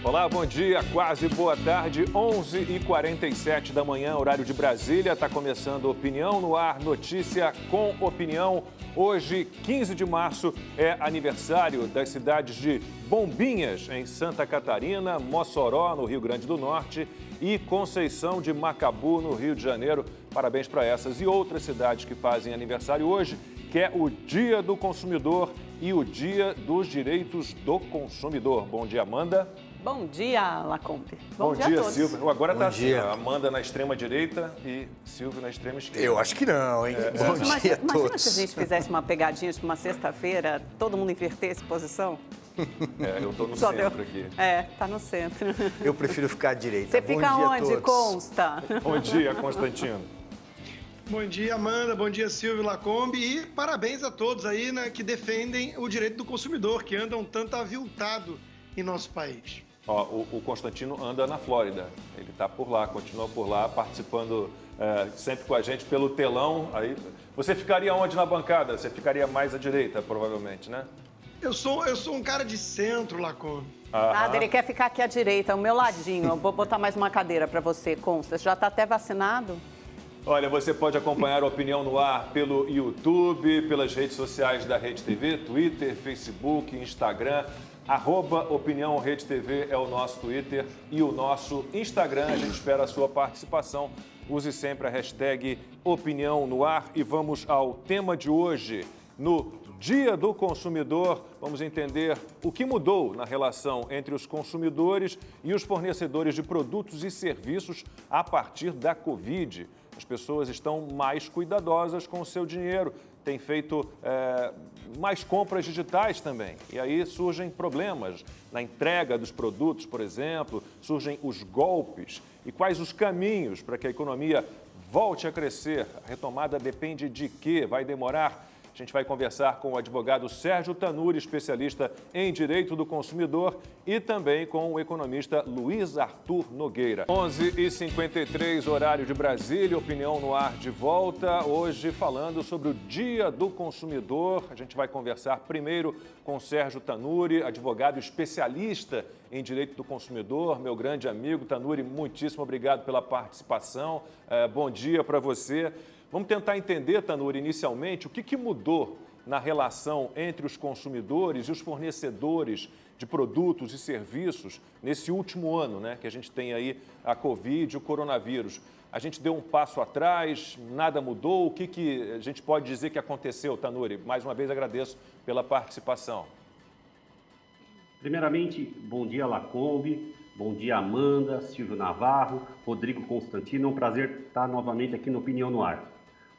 Olá, bom dia, quase boa tarde, 11h47 da manhã, horário de Brasília. Está começando Opinião no Ar, notícia com opinião. Hoje, 15 de março, é aniversário das cidades de Bombinhas, em Santa Catarina, Mossoró, no Rio Grande do Norte, e Conceição de Macabu, no Rio de Janeiro. Parabéns para essas e outras cidades que fazem aniversário hoje, que é o Dia do Consumidor e o Dia dos Direitos do Consumidor. Bom dia, Amanda. Bom dia, Lacombe. Bom dia, a todos. Silvio. Agora está assim, dia. ó, Amanda na extrema direita e Silvio na extrema esquerda. Eu acho que não, hein? Bom dia a Imagina todos. se a gente fizesse uma pegadinha, tipo uma sexta-feira, todo mundo invertesse posição? Eu estou no Só centro aqui. Tá no centro. Eu prefiro ficar à direita. Você Bom fica dia a onde, todos. Consta? Bom dia, Constantino. Bom dia, Amanda. Bom dia, Silvio Lacombe. E parabéns a todos aí, né, que defendem o direito do consumidor, que andam tanto aviltado em nosso país. Ó, o Constantino anda na Flórida. Ele está por lá, continua por lá, participando sempre com a gente pelo telão. Aí, você ficaria onde na bancada? Você ficaria mais à direita, provavelmente, né? Eu sou um cara de centro, Lacombe. Nada, ele quer ficar aqui à direita, ao meu ladinho. Eu vou botar mais uma cadeira para você, Consta. Você já está até vacinado? Olha, você pode acompanhar a Opinião no Ar pelo YouTube, pelas redes sociais da Rede TV, Twitter, Facebook, Instagram. @Opinião Rede TV é o nosso Twitter e o nosso Instagram. A gente espera a sua participação. Use sempre a hashtag Opinião no Ar e vamos ao tema de hoje. No Dia do Consumidor, vamos entender o que mudou na relação entre os consumidores e os fornecedores de produtos e serviços a partir da Covid. As pessoas estão mais cuidadosas com o seu dinheiro, têm feito mais compras digitais também. E aí surgem problemas na entrega dos produtos, por exemplo, surgem os golpes. E quais os caminhos para que a economia volte a crescer? A retomada depende de quê? Vai demorar? A gente vai conversar com o advogado Sérgio Tanuri, especialista em direito do consumidor, e também com o economista Luiz Arthur Nogueira. 11h53, horário de Brasília, Opinião no Ar de volta. Hoje falando sobre o Dia do Consumidor. A gente vai conversar primeiro com Sérgio Tanuri, advogado especialista em direito do consumidor, meu grande amigo. Tanuri, muitíssimo obrigado pela participação. Bom dia para você. Vamos tentar entender, Tanuri, inicialmente, o que mudou na relação entre os consumidores e os fornecedores de produtos e serviços nesse último ano, né? Que a gente tem aí a Covid e o coronavírus. A gente deu um passo atrás, nada mudou. O que a gente pode dizer que aconteceu, Tanuri? Mais uma vez agradeço pela participação. Primeiramente, bom dia, Lacombe. Bom dia, Amanda, Silvio Navarro, Rodrigo Constantino. É um prazer estar novamente aqui no Opinião no Ar.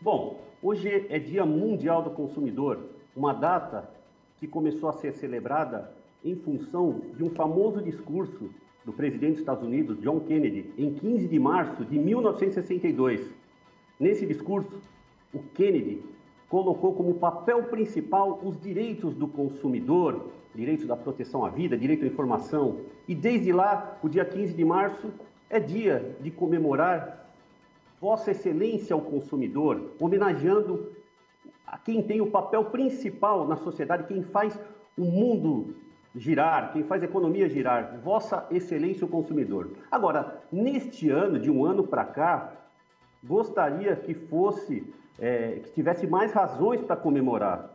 Bom, hoje é Dia Mundial do Consumidor, uma data que começou a ser celebrada em função de um famoso discurso do presidente dos Estados Unidos, John Kennedy, em 15 de março de 1962. Nesse discurso, o Kennedy colocou como papel principal os direitos do consumidor, direitos da proteção à vida, direito à informação. E desde lá, o dia 15 de março, é dia de comemorar Vossa Excelência ao consumidor, homenageando a quem tem o papel principal na sociedade, quem faz o mundo girar, quem faz a economia girar, Vossa Excelência ao consumidor. Agora, neste ano, de um ano para cá, gostaria que que tivesse mais razões para comemorar.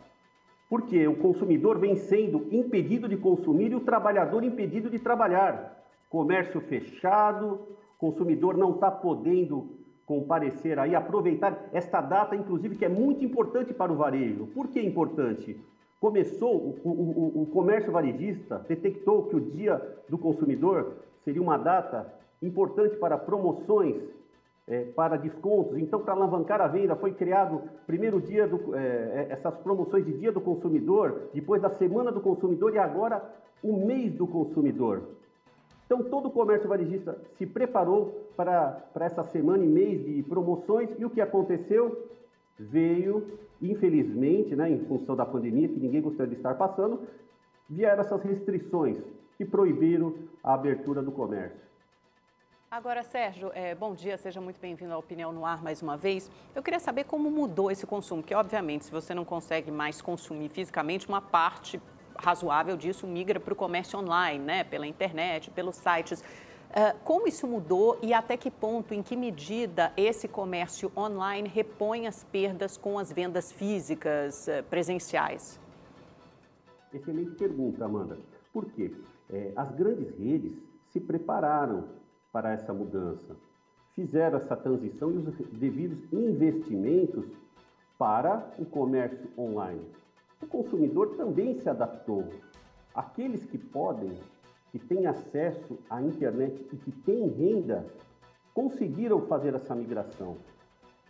Porque o consumidor vem sendo impedido de consumir e o trabalhador impedido de trabalhar. Comércio fechado, consumidor não está podendo comparecer aí, aproveitar esta data, inclusive, que é muito importante para o varejo. Por que importante? Começou, o comércio varejista detectou que o Dia do Consumidor seria uma data importante para promoções, para descontos. Então, para alavancar a venda, foi criado primeiro dia essas promoções de Dia do Consumidor, depois da Semana do Consumidor e agora o Mês do Consumidor. Então, todo o comércio varejista se preparou para essa semana e mês de promoções e o que aconteceu? Veio, infelizmente, né, em função da pandemia, que ninguém gostaria de estar passando, vieram essas restrições que proibiram a abertura do comércio. Agora, Sérgio, bom dia, seja muito bem-vindo à Opinião no Ar mais uma vez. Eu queria saber como mudou esse consumo, porque, obviamente, se você não consegue mais consumir fisicamente, uma parte razoável disso migra para o comércio online, né? Pela internet, pelos sites. Como isso mudou e até que ponto, em que medida esse comércio online repõe as perdas com as vendas físicas presenciais? Excelente pergunta, Amanda. Por quê? As grandes redes se prepararam para essa mudança, fizeram essa transição e os devidos investimentos para o comércio online. O consumidor também se adaptou. Aqueles que podem, que têm acesso à internet e que têm renda, conseguiram fazer essa migração.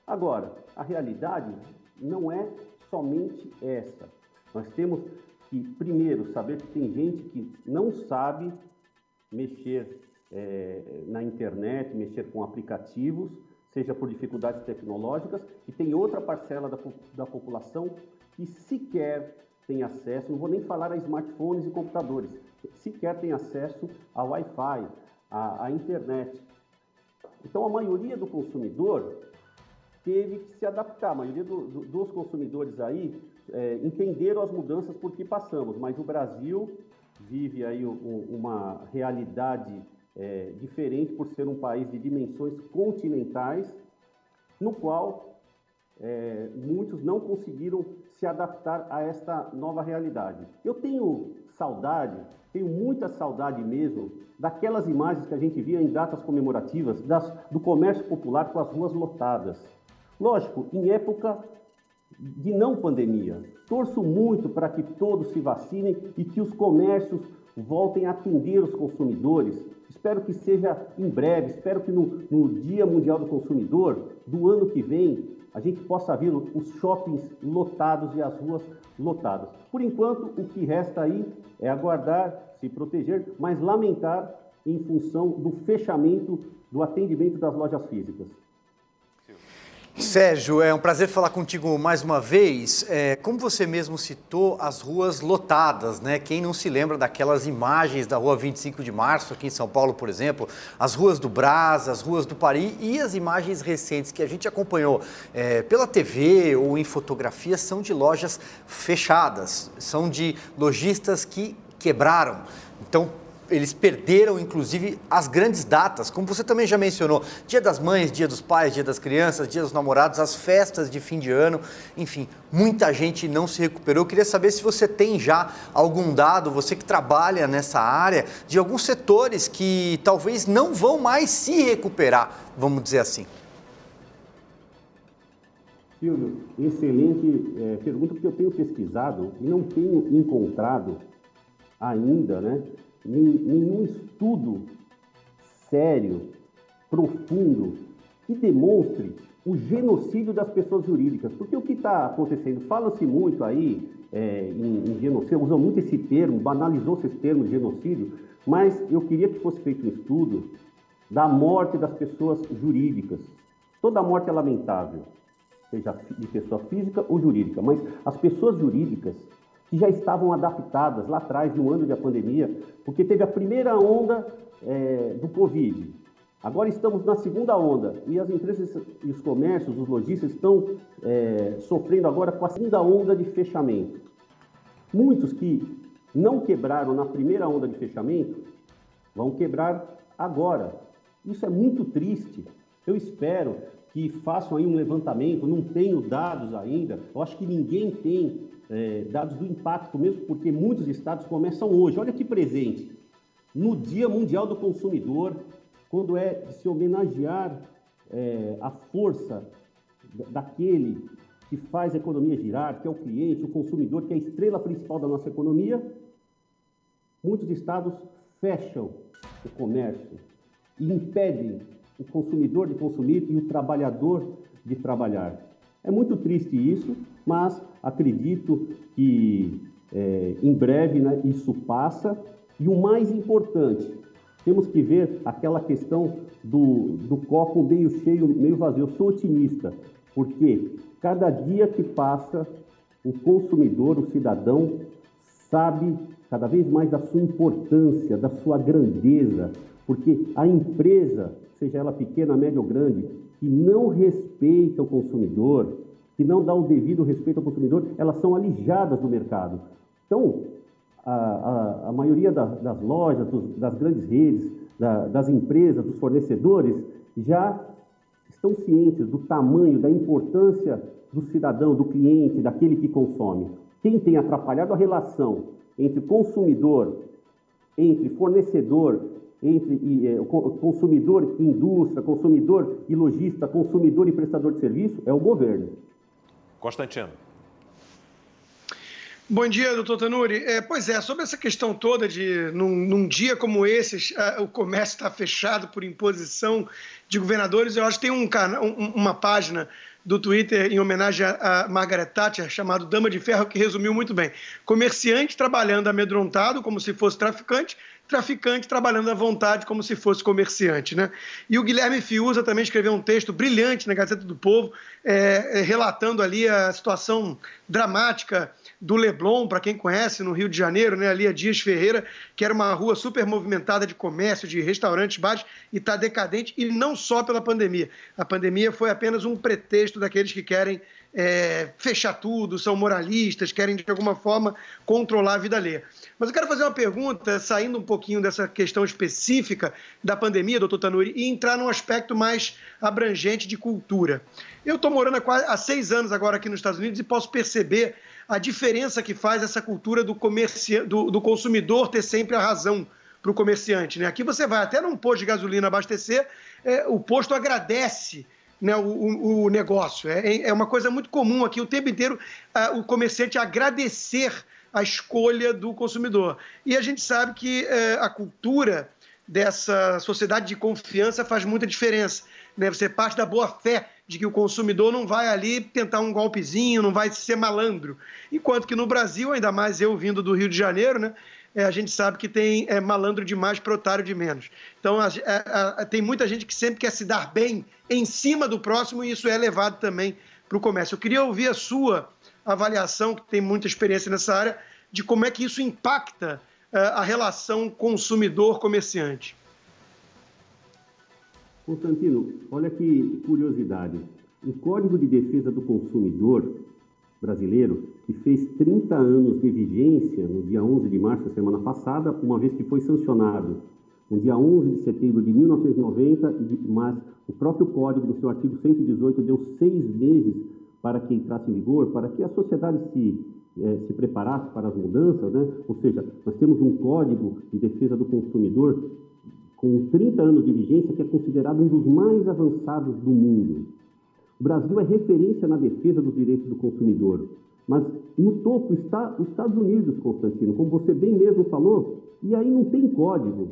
Agora, a realidade não é somente essa. Nós temos que, primeiro, saber que tem gente que não sabe mexer na internet, mexer com aplicativos, seja por dificuldades tecnológicas, e tem outra parcela da população que sequer tem acesso, não vou nem falar a smartphones e computadores, sequer tem acesso ao Wi-Fi, à internet. Então, a maioria do consumidor teve que se adaptar, a maioria dos consumidores aí entenderam as mudanças por que passamos, mas o Brasil vive aí uma realidade diferente por ser um país de dimensões continentais, no qual muitos não conseguiram se adaptar a esta nova realidade. Eu tenho muita saudade mesmo, daquelas imagens que a gente via em datas comemorativas, do comércio popular com as ruas lotadas. Lógico, em época de não pandemia. Torço muito para que todos se vacinem e que os comércios voltem a atender os consumidores. Espero que seja em breve, espero que no Dia Mundial do Consumidor do ano que vem a gente possa ver os shoppings lotados e as ruas lotadas. Por enquanto, o que resta aí é aguardar, se proteger, mas lamentar em função do fechamento do atendimento das lojas físicas. Sérgio, é um prazer falar contigo mais uma vez. Como você mesmo citou, as ruas lotadas, né? Quem não se lembra daquelas imagens da rua 25 de março, aqui em São Paulo, por exemplo, as ruas do Brás, as ruas do Paris e as imagens recentes que a gente acompanhou pela TV ou em fotografia são de lojas fechadas, são de lojistas que quebraram. Então, eles perderam, inclusive, as grandes datas, como você também já mencionou, Dia das Mães, Dia dos Pais, Dia das Crianças, Dia dos Namorados, as festas de fim de ano, enfim, muita gente não se recuperou. Eu queria saber se você tem já algum dado, você que trabalha nessa área, de alguns setores que talvez não vão mais se recuperar, vamos dizer assim. Silvio, excelente pergunta, porque eu tenho pesquisado e não tenho encontrado ainda, né, nenhum estudo sério, profundo, que demonstre o genocídio das pessoas jurídicas. Porque o que está acontecendo? Fala-se muito aí em genocídio, usam muito esse termo, banalizou-se esse termo de genocídio, mas eu queria que fosse feito um estudo da morte das pessoas jurídicas. Toda morte é lamentável, seja de pessoa física ou jurídica, mas as pessoas jurídicas que já estavam adaptadas lá atrás, no ano da pandemia, porque teve a primeira onda do Covid. Agora estamos na segunda onda e as empresas e os comércios, os lojistas estão sofrendo agora com a segunda onda de fechamento. Muitos que não quebraram na primeira onda de fechamento vão quebrar agora. Isso é muito triste. Eu espero que façam aí um levantamento, não tenho dados ainda, eu acho que ninguém tem dados do impacto mesmo, porque muitos estados começam hoje. Olha que presente, no Dia Mundial do Consumidor, quando é de se homenagear a força daquele que faz a economia girar, que é o cliente, o consumidor, que é a estrela principal da nossa economia, muitos estados fecham o comércio e impedem o consumidor de consumir e o trabalhador de trabalhar. É muito triste isso, mas acredito que em breve, né, isso passa. E o mais importante, temos que ver aquela questão do copo meio cheio, meio vazio. Eu sou otimista, porque cada dia que passa, o consumidor, o cidadão, sabe cada vez mais da sua importância, da sua grandeza, porque a empresa, seja ela pequena, média ou grande, que não respeita o consumidor, que não dá o devido respeito ao consumidor, elas são alijadas do mercado. Então, a maioria das lojas, das grandes redes, das empresas, dos fornecedores, já estão cientes do tamanho, da importância do cidadão, do cliente, daquele que consome. Quem tem atrapalhado a relação entre consumidor, entre fornecedor, entre consumidor e indústria, consumidor e lojista, consumidor e prestador de serviço, é o governo. Constantino. Bom dia, doutor Tanuri. Pois é, sobre essa questão toda de, num dia como esse, o comércio está fechado por imposição de governadores, eu acho que tem uma página do Twitter em homenagem a Margaret Thatcher, chamado Dama de Ferro, que resumiu muito bem. Comerciante trabalhando amedrontado, como se fosse traficante, traficante trabalhando à vontade, como se fosse comerciante, né? E o Guilherme Fiuza também escreveu um texto brilhante na Gazeta do Povo, relatando ali a situação dramática do Leblon, para quem conhece, no Rio de Janeiro, né, ali a Dias Ferreira, que era uma rua super movimentada de comércio, de restaurantes, bares, e está decadente, e não só pela pandemia. A pandemia foi apenas um pretexto daqueles que querem fechar tudo, são moralistas, querem de alguma forma controlar a vida alheia. Mas eu quero fazer uma pergunta, saindo um pouquinho dessa questão específica da pandemia, doutor Tanuri, e entrar num aspecto mais abrangente de cultura. Eu estou morando há 6 anos agora aqui nos Estados Unidos e posso perceber a diferença que faz essa cultura do consumidor ter sempre a razão para o comerciante, né? Aqui você vai até num posto de gasolina abastecer, o posto agradece, né, o negócio. É uma coisa muito comum aqui o tempo inteiro o comerciante agradecer a escolha do consumidor. E a gente sabe que a cultura dessa sociedade de confiança faz muita diferença, né? Você parte da boa fé de que o consumidor não vai ali tentar um golpezinho, não vai ser malandro. Enquanto que no Brasil, ainda mais eu vindo do Rio de Janeiro, né, a gente sabe que tem malandro demais para otário de menos. Então, tem muita gente que sempre quer se dar bem em cima do próximo e isso é levado também para o comércio. Eu queria ouvir a sua avaliação, que tem muita experiência nessa área, de como é que isso impacta a relação consumidor-comerciante. Constantino, olha que curiosidade. O Código de Defesa do Consumidor brasileiro, que fez 30 anos de vigência no dia 11 de março da semana passada, uma vez que foi sancionado no dia 11 de setembro de 1990, mas o próprio Código, no seu artigo 118, deu 6 meses para que entrasse em vigor, para que a sociedade se preparasse para as mudanças, né? Ou seja, nós temos um Código de Defesa do Consumidor com 30 anos de vigência, que é considerado um dos mais avançados do mundo. O Brasil é referência na defesa dos direitos do consumidor, mas no topo está os Estados Unidos, Constantino, como você bem mesmo falou, e aí não tem código.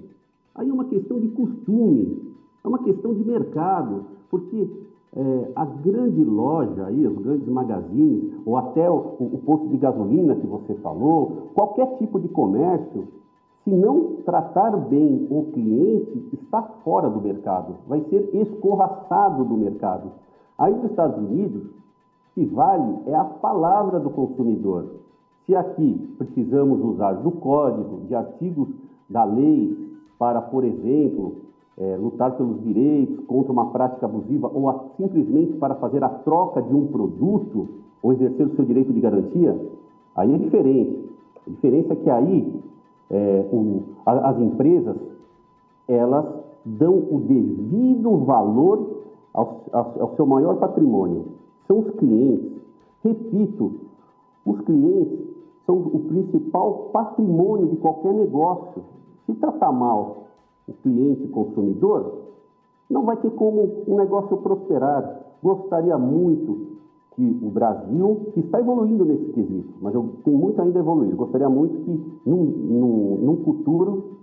Aí é uma questão de costume, é uma questão de mercado, porque a grande loja, aí, os grandes magazines, ou até o posto de gasolina que você falou, qualquer tipo de comércio, se não tratar bem o cliente, está fora do mercado, vai ser escorraçado do mercado. Aí nos Estados Unidos, o que vale é a palavra do consumidor. Se aqui precisamos usar do código, de artigos da lei, para, por exemplo, lutar pelos direitos contra uma prática abusiva ou simplesmente para fazer a troca de um produto ou exercer o seu direito de garantia, aí é diferente. A diferença é que aí as empresas, elas dão o devido valor ao seu maior patrimônio. São os clientes. Repito, os clientes são o principal patrimônio de qualquer negócio. Se tratar mal o cliente consumidor, não vai ter como um negócio prosperar. Gostaria muito que o Brasil, que está evoluindo nesse quesito, mas tem muito ainda a evoluir, gostaria muito que num futuro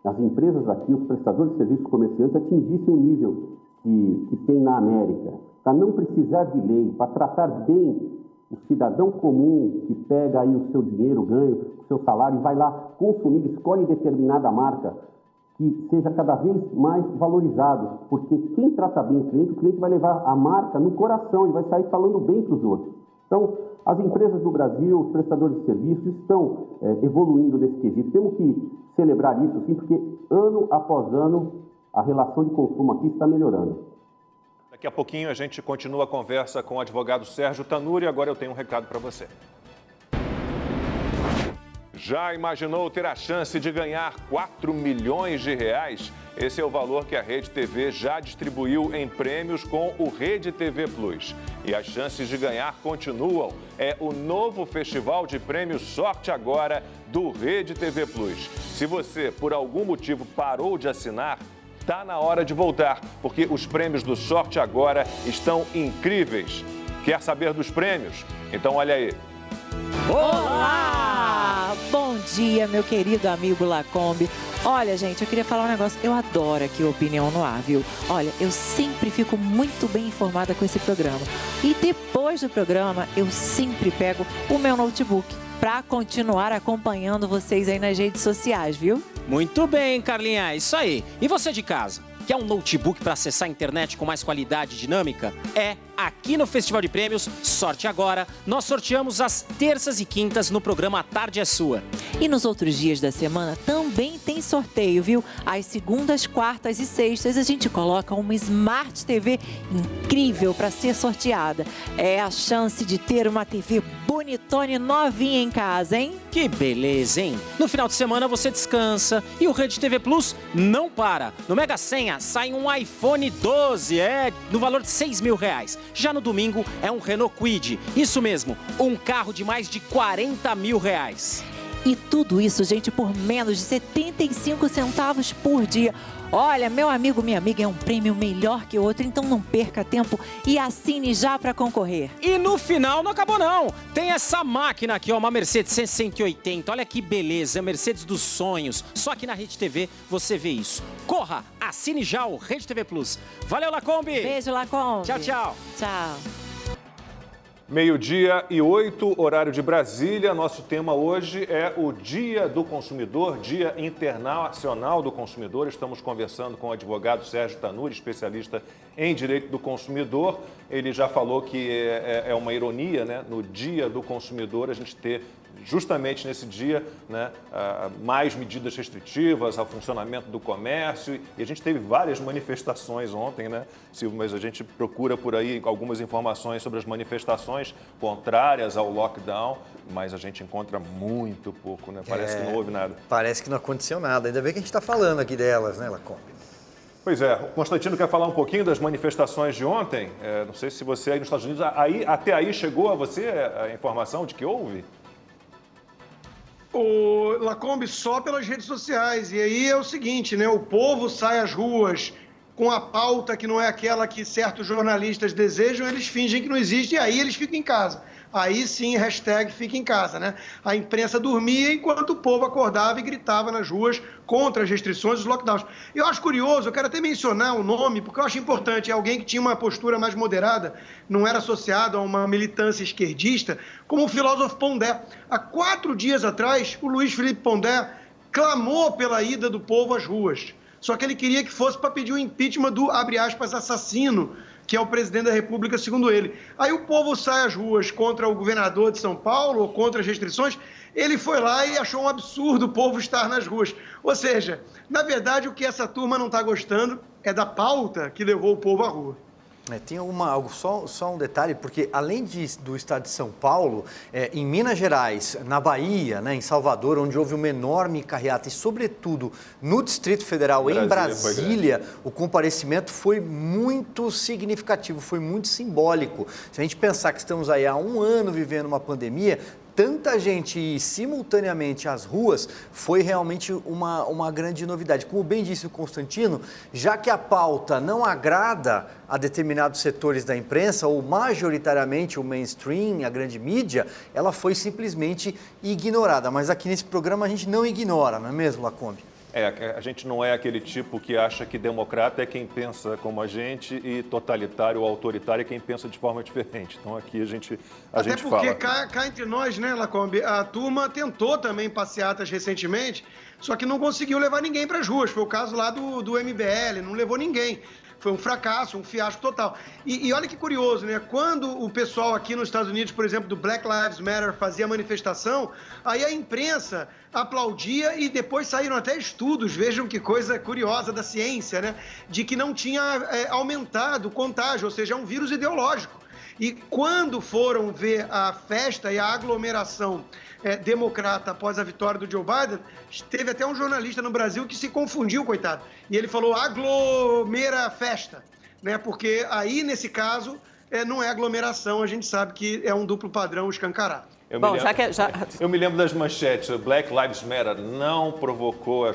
as empresas aqui, os prestadores de serviços comerciantes atingissem o nível que tem na América, para não precisar de lei, para tratar bem o cidadão comum que pega aí o seu dinheiro, ganha o seu salário e vai lá consumir, escolhe determinada marca, que seja cada vez mais valorizado, porque quem trata bem o cliente vai levar a marca no coração e vai sair falando bem para os outros. Então, as empresas do Brasil, os prestadores de serviços estão evoluindo nesse quesito. Temos que celebrar isso, sim, porque ano após ano a relação de consumo aqui está melhorando. Daqui a pouquinho a gente continua a conversa com o advogado Sérgio Tanuri. Agora eu tenho um recado para você. Já imaginou ter a chance de ganhar 4 milhões de reais? Esse é o valor que a Rede TV já distribuiu em prêmios com o Rede TV Plus. E as chances de ganhar continuam. É o novo Festival de Prêmios Sorte Agora do Rede TV Plus. Se você, por algum motivo, parou de assinar, tá na hora de voltar, porque os prêmios do Sorte Agora estão incríveis. Quer saber dos prêmios? Então olha aí. Olá! Bom dia, meu querido amigo Lacombe. Olha, gente, eu queria falar um negócio. Eu adoro aqui o Opinião no Ar, viu? Olha, eu sempre fico muito bem informada com esse programa. E depois do programa, eu sempre pego o meu notebook para continuar acompanhando vocês aí nas redes sociais, viu? Muito bem, Carlinha, é isso aí. E você de casa? Quer um notebook para acessar a internet com mais qualidade e dinâmica? Aqui no Festival de Prêmios Sorte Agora, nós sorteamos às terças e quintas no programa A Tarde é Sua. E nos outros dias da semana também tem sorteio, viu? Às segundas, quartas e sextas a gente coloca uma Smart TV incrível para ser sorteada. É a chance de ter uma TV bonitona e novinha em casa, hein? Que beleza, hein? No final de semana você descansa e o Rede TV Plus não para. No Mega Senha sai um iPhone 12, no valor de R$6 mil. Já no domingo é um Renault Kwid. Isso mesmo, um carro de mais de R$40 mil. E tudo isso, gente, por menos de 75 centavos por dia. Olha, meu amigo, minha amiga, é um prêmio melhor que o outro, então não perca tempo e assine já para concorrer. E no final não acabou não. Tem essa máquina aqui, ó, uma Mercedes C180. Olha que beleza, é Mercedes dos sonhos. Só que na Rede TV você vê isso. Corra, assine já o Rede TV Plus. Valeu, Lacombe. Beijo, Lacombe. Tchau, tchau. Tchau. 12h08, horário de Brasília. Nosso tema hoje é o Dia do Consumidor, Dia Internacional do Consumidor. Estamos conversando com o advogado Sérgio Tanuri, especialista em direito do consumidor. Ele já falou que é uma ironia, né, no Dia do Consumidor a gente ter justamente nesse dia, né, mais medidas restritivas ao funcionamento do comércio. E a gente teve várias manifestações ontem, né, Silvio? Mas a gente procura por aí algumas informações sobre as manifestações contrárias ao lockdown, mas a gente encontra muito pouco, né? Parece que não houve nada. Parece que não aconteceu nada. Ainda bem que a gente está falando aqui delas, né, Lacombe? Pois é, o Constantino quer falar um pouquinho das manifestações de ontem. Não sei se você aí nos Estados Unidos, até aí chegou a você a informação de que houve? O Lacombe, só pelas redes sociais. E aí é o seguinte, né? O povo sai às ruas com a pauta que não é aquela que certos jornalistas desejam, eles fingem que não existe e aí eles ficam em casa. Aí sim, hashtag fica em casa, né? A imprensa dormia enquanto o povo acordava e gritava nas ruas contra as restrições e os lockdowns. Eu acho curioso, eu quero até mencionar o nome, porque eu acho importante, é alguém que tinha uma postura mais moderada, não era associado a uma militância esquerdista, como o filósofo Pondé. Há 4 dias atrás, o Luiz Felipe Pondé clamou pela ida do povo às ruas. Só que ele queria que fosse para pedir o impeachment do, abre aspas, assassino, que é o presidente da República, segundo ele. Aí o povo sai às ruas contra o governador de São Paulo, ou contra as restrições, ele foi lá e achou um absurdo o povo estar nas ruas. Ou seja, na verdade, o que essa turma não está gostando é da pauta que levou o povo à rua. Tem só um detalhe, porque além do estado de São Paulo, em Minas Gerais, na Bahia, né, em Salvador, onde houve uma enorme carreata e, sobretudo, no Distrito Federal, em Brasília, o comparecimento foi muito significativo, foi muito simbólico. Se a gente pensar que estamos aí há 1 ano vivendo uma pandemia, tanta gente ir simultaneamente às ruas foi realmente uma grande novidade. Como bem disse o Constantino, já que a pauta não agrada a determinados setores da imprensa, ou majoritariamente o mainstream, a grande mídia, ela foi simplesmente ignorada. Mas aqui nesse programa a gente não ignora, não é mesmo, Lacombe? A gente não é aquele tipo que acha que democrata é quem pensa como a gente e totalitário ou autoritário é quem pensa de forma diferente. Então aqui a gente fala. Até porque cá entre nós, né, Lacombe, a turma tentou também passeatas recentemente, só que não conseguiu levar ninguém para as ruas. Foi o caso lá do MBL, não levou ninguém. Foi um fracasso, um fiasco total. E olha que curioso, né? Quando o pessoal aqui nos Estados Unidos, por exemplo, do Black Lives Matter fazia manifestação, aí a imprensa aplaudia e depois saíram até estudos, vejam que coisa curiosa da ciência, né? De que não tinha aumentado o contágio, ou seja, é um vírus ideológico. E quando foram ver a festa e a aglomeração democrata após a vitória do Joe Biden, teve até um jornalista no Brasil que se confundiu, coitado. E ele falou aglomera festa, né? Porque aí, nesse caso, não é aglomeração, a gente sabe que é um duplo padrão escancarado. Eu me lembro das manchetes. Black Lives Matter não provocou,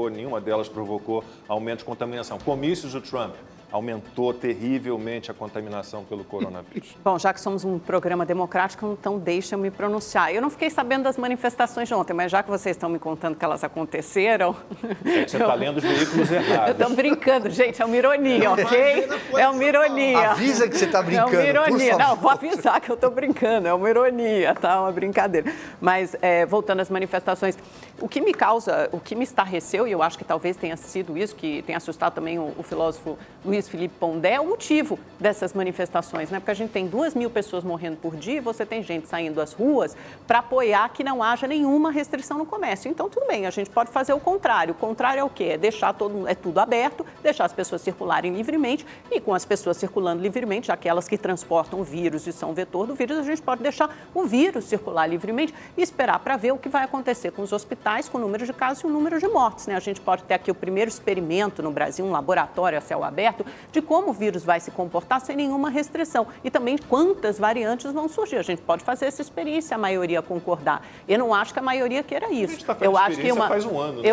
nenhuma delas provocou aumento de contaminação. Comícios do Trump aumentou terrivelmente a contaminação pelo coronavírus. Bom, já que somos um programa democrático, então deixa eu me pronunciar. Eu não fiquei sabendo das manifestações de ontem, mas já que vocês estão me contando que elas aconteceram... Você está lendo os veículos errados. Eu estou brincando, gente, é uma ironia, ok? É uma ironia. Avisa que você está brincando, é uma ironia. por favor. Não, vou avisar que eu estou brincando, é uma ironia, tá? Uma brincadeira. Mas, voltando às manifestações, o que me estarreceu, e eu acho que talvez tenha sido isso, que tenha assustado também o filósofo Luiz Felipe Pondé, é o motivo dessas manifestações, né? Porque a gente tem 2.000 pessoas morrendo por dia e você tem gente saindo às ruas para apoiar que não haja nenhuma restrição no comércio. Então, tudo bem, a gente pode fazer o contrário. O contrário é o quê? É deixar tudo aberto, deixar as pessoas circularem livremente e com as pessoas circulando livremente, aquelas que transportam o vírus e são vetor do vírus, a gente pode deixar o vírus circular livremente e esperar para ver o que vai acontecer com os hospitais, com o número de casos e o número de mortes, né? A gente pode ter aqui o primeiro experimento no Brasil, um laboratório a céu aberto, de como o vírus vai se comportar sem nenhuma restrição e também quantas variantes vão surgir. A gente pode fazer essa experiência, a maioria concordar. Eu não acho que a maioria queira isso. A gente está fazendo experiência faz um ano. Né?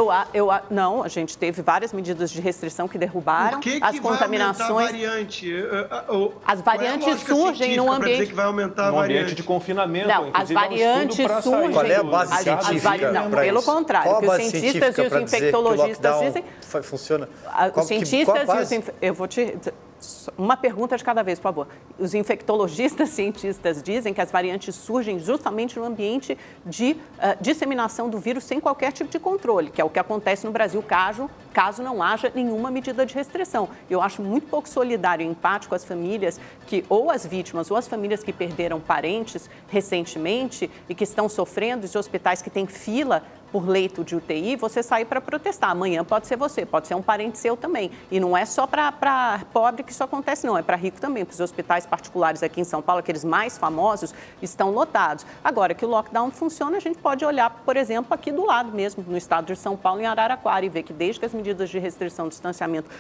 Não, a gente teve várias medidas de restrição que derrubaram as contaminações. Vai variante? As variantes surgem no ambiente. Dizer que vai aumentar no ambiente de confinamento. Não, as variantes surgem. Qual é a base científica? Não, pelo contrário, o que os cientistas e os infectologistas dizem. Funciona. Os cientistas e os eu vou te... Uma pergunta de cada vez, por favor. Os infectologistas cientistas dizem que as variantes surgem justamente no ambiente de disseminação do vírus sem qualquer tipo de controle, que é o que acontece no Brasil caso não haja nenhuma medida de restrição. Eu acho muito pouco solidário e empático às famílias ou as vítimas, ou as famílias que perderam parentes recentemente e que estão sofrendo, os hospitais que têm fila por leito de UTI, você sair para protestar. Amanhã pode ser você, pode ser um parente seu também. E não é só para pobre que isso acontece, não. É para rico também, porque os hospitais particulares aqui em São Paulo, aqueles mais famosos, estão lotados. Agora que o lockdown funciona, a gente pode olhar, por exemplo, aqui do lado mesmo, no estado de São Paulo, em Araraquara, e ver que desde que as medidas de restrição, distanciamento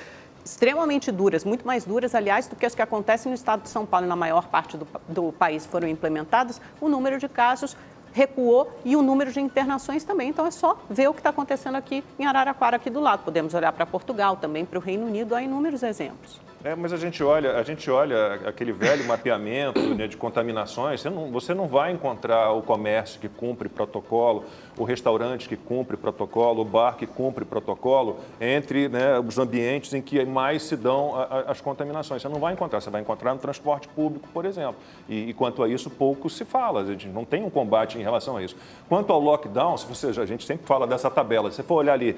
extremamente duras, muito mais duras, aliás, do que as que acontecem no estado de São Paulo e na maior parte do país foram implementadas, o número de casos recuou e o número de internações também. Então, é só ver o que está acontecendo aqui em Araraquara, aqui do lado. Podemos olhar para Portugal, também para o Reino Unido, há inúmeros exemplos. Mas a gente olha aquele velho mapeamento, né, de contaminações, você não vai encontrar o comércio que cumpre protocolo, o restaurante que cumpre protocolo, o bar que cumpre protocolo, entre, né, os ambientes em que mais se dão as contaminações. Você não vai encontrar, você vai encontrar no transporte público, por exemplo. E quanto a isso, pouco se fala, a gente não tem um combate em relação a isso. Quanto ao lockdown, a gente sempre fala dessa tabela, se você for olhar ali,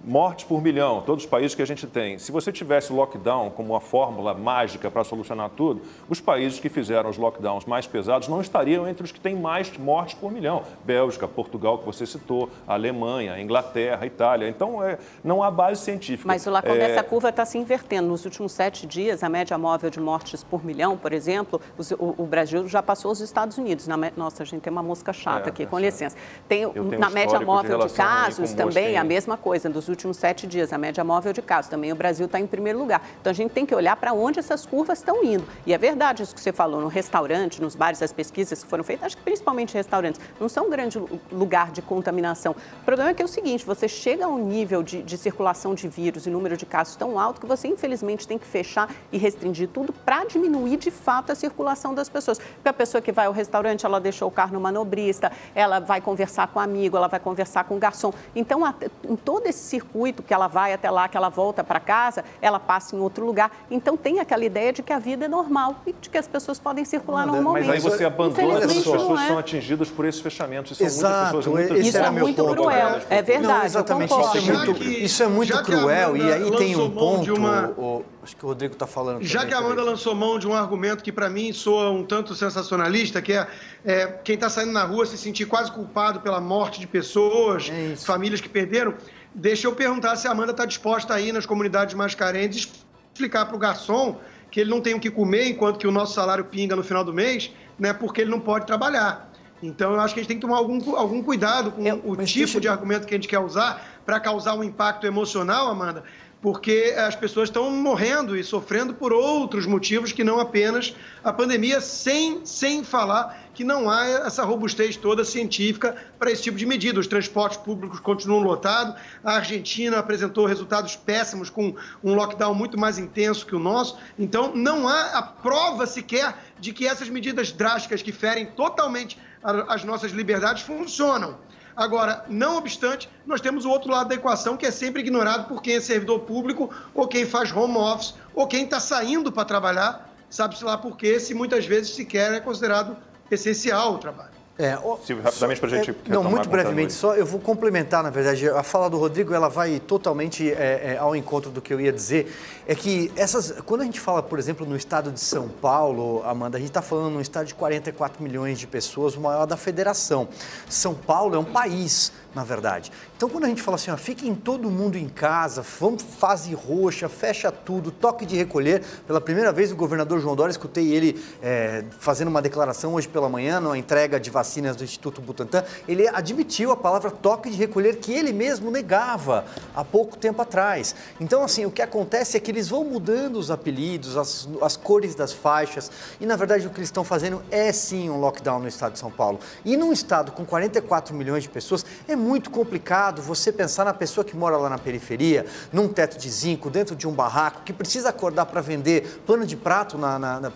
mortes por milhão, todos os países que a gente tem. Se você tivesse lockdown como uma fórmula mágica para solucionar tudo, os países que fizeram os lockdowns mais pesados não estariam entre os que têm mais mortes por milhão. Bélgica, Portugal, que você citou, Alemanha, Inglaterra, Itália. Então, não há base científica. Mas o Lacombe, essa curva está se invertendo. Nos últimos 7 dias, a média móvel de mortes por milhão, por exemplo, o Brasil já passou os Estados Unidos. Nossa, a gente tem uma mosca chata aqui, com licença. Na média móvel de casos também, a mesma coisa. Dos últimos 7 dias, a média móvel de casos. Também o Brasil está em primeiro lugar. Então, a gente tem que olhar para onde essas curvas estão indo. E é verdade isso que você falou, no restaurante, nos bares, as pesquisas que foram feitas, acho que principalmente restaurantes, não são um grande lugar de contaminação. O problema é que é o seguinte, você chega a um nível de circulação de vírus e número de casos tão alto que você, infelizmente, tem que fechar e restringir tudo para diminuir, de fato, a circulação das pessoas. Porque a pessoa que vai ao restaurante, ela deixou o carro no manobrista, ela vai conversar com um amigo, ela vai conversar com o garçom. Então, em todo esse circuito que ela vai até lá, que ela volta para casa, ela passa em outro lugar. Então, tem aquela ideia de que a vida é normal e de que as pessoas podem circular normalmente. Mas aí você abandona as pessoas que são atingidas por esses fechamentos. E são muitas pessoas, isso é muito cruel. É verdade. Não, exatamente. Isso é muito cruel. E aí tem um ponto... Acho que o Rodrigo está falando. Já que a Amanda lançou mão de um argumento que, para mim, soa um tanto sensacionalista, que é quem está saindo na rua se sentir quase culpado pela morte de pessoas, famílias que perderam. Deixa eu perguntar se a Amanda está disposta a ir nas comunidades mais carentes explicar para o garçom que ele não tem o que comer enquanto que o nosso salário pinga no final do mês, né, porque ele não pode trabalhar. Então, eu acho que a gente tem que tomar algum cuidado com o tipo de argumento que a gente quer usar para causar um impacto emocional, Amanda, porque as pessoas estão morrendo e sofrendo por outros motivos que não apenas a pandemia, sem falar que não há essa robustez toda científica para esse tipo de medida. Os transportes públicos continuam lotados, a Argentina apresentou resultados péssimos com um lockdown muito mais intenso que o nosso, então não há a prova sequer de que essas medidas drásticas que ferem totalmente as nossas liberdades funcionam. Agora, não obstante, nós temos o outro lado da equação que é sempre ignorado por quem é servidor público ou quem faz home office ou quem está saindo para trabalhar, sabe-se lá por quê, se muitas vezes sequer é considerado essencial o trabalho. Silvio, rapidamente para a gente Não, muito brevemente, só eu vou complementar, na verdade, a fala do Rodrigo, ela vai totalmente ao encontro do que eu ia dizer, é que quando a gente fala, por exemplo, no estado de São Paulo, Amanda, a gente está falando num estado de 44 milhões de pessoas, o maior da federação. São Paulo é um país, na verdade. Então, quando a gente fala assim, fiquem todo mundo em casa, vamos fase roxa, fecha tudo, toque de recolher, pela primeira vez o governador João Dória, escutei ele fazendo uma declaração hoje pela manhã, na entrega de vacinas do Instituto Butantan, ele admitiu a palavra toque de recolher que ele mesmo negava há pouco tempo atrás. Então, assim, o que acontece é que eles vão mudando os apelidos, as cores das faixas e, na verdade, o que eles estão fazendo é sim um lockdown no estado de São Paulo. E num estado com 44 milhões de pessoas, é muito complicado você pensar na pessoa que mora lá na periferia, num teto de zinco, dentro de um barraco, que precisa acordar para vender pano de prato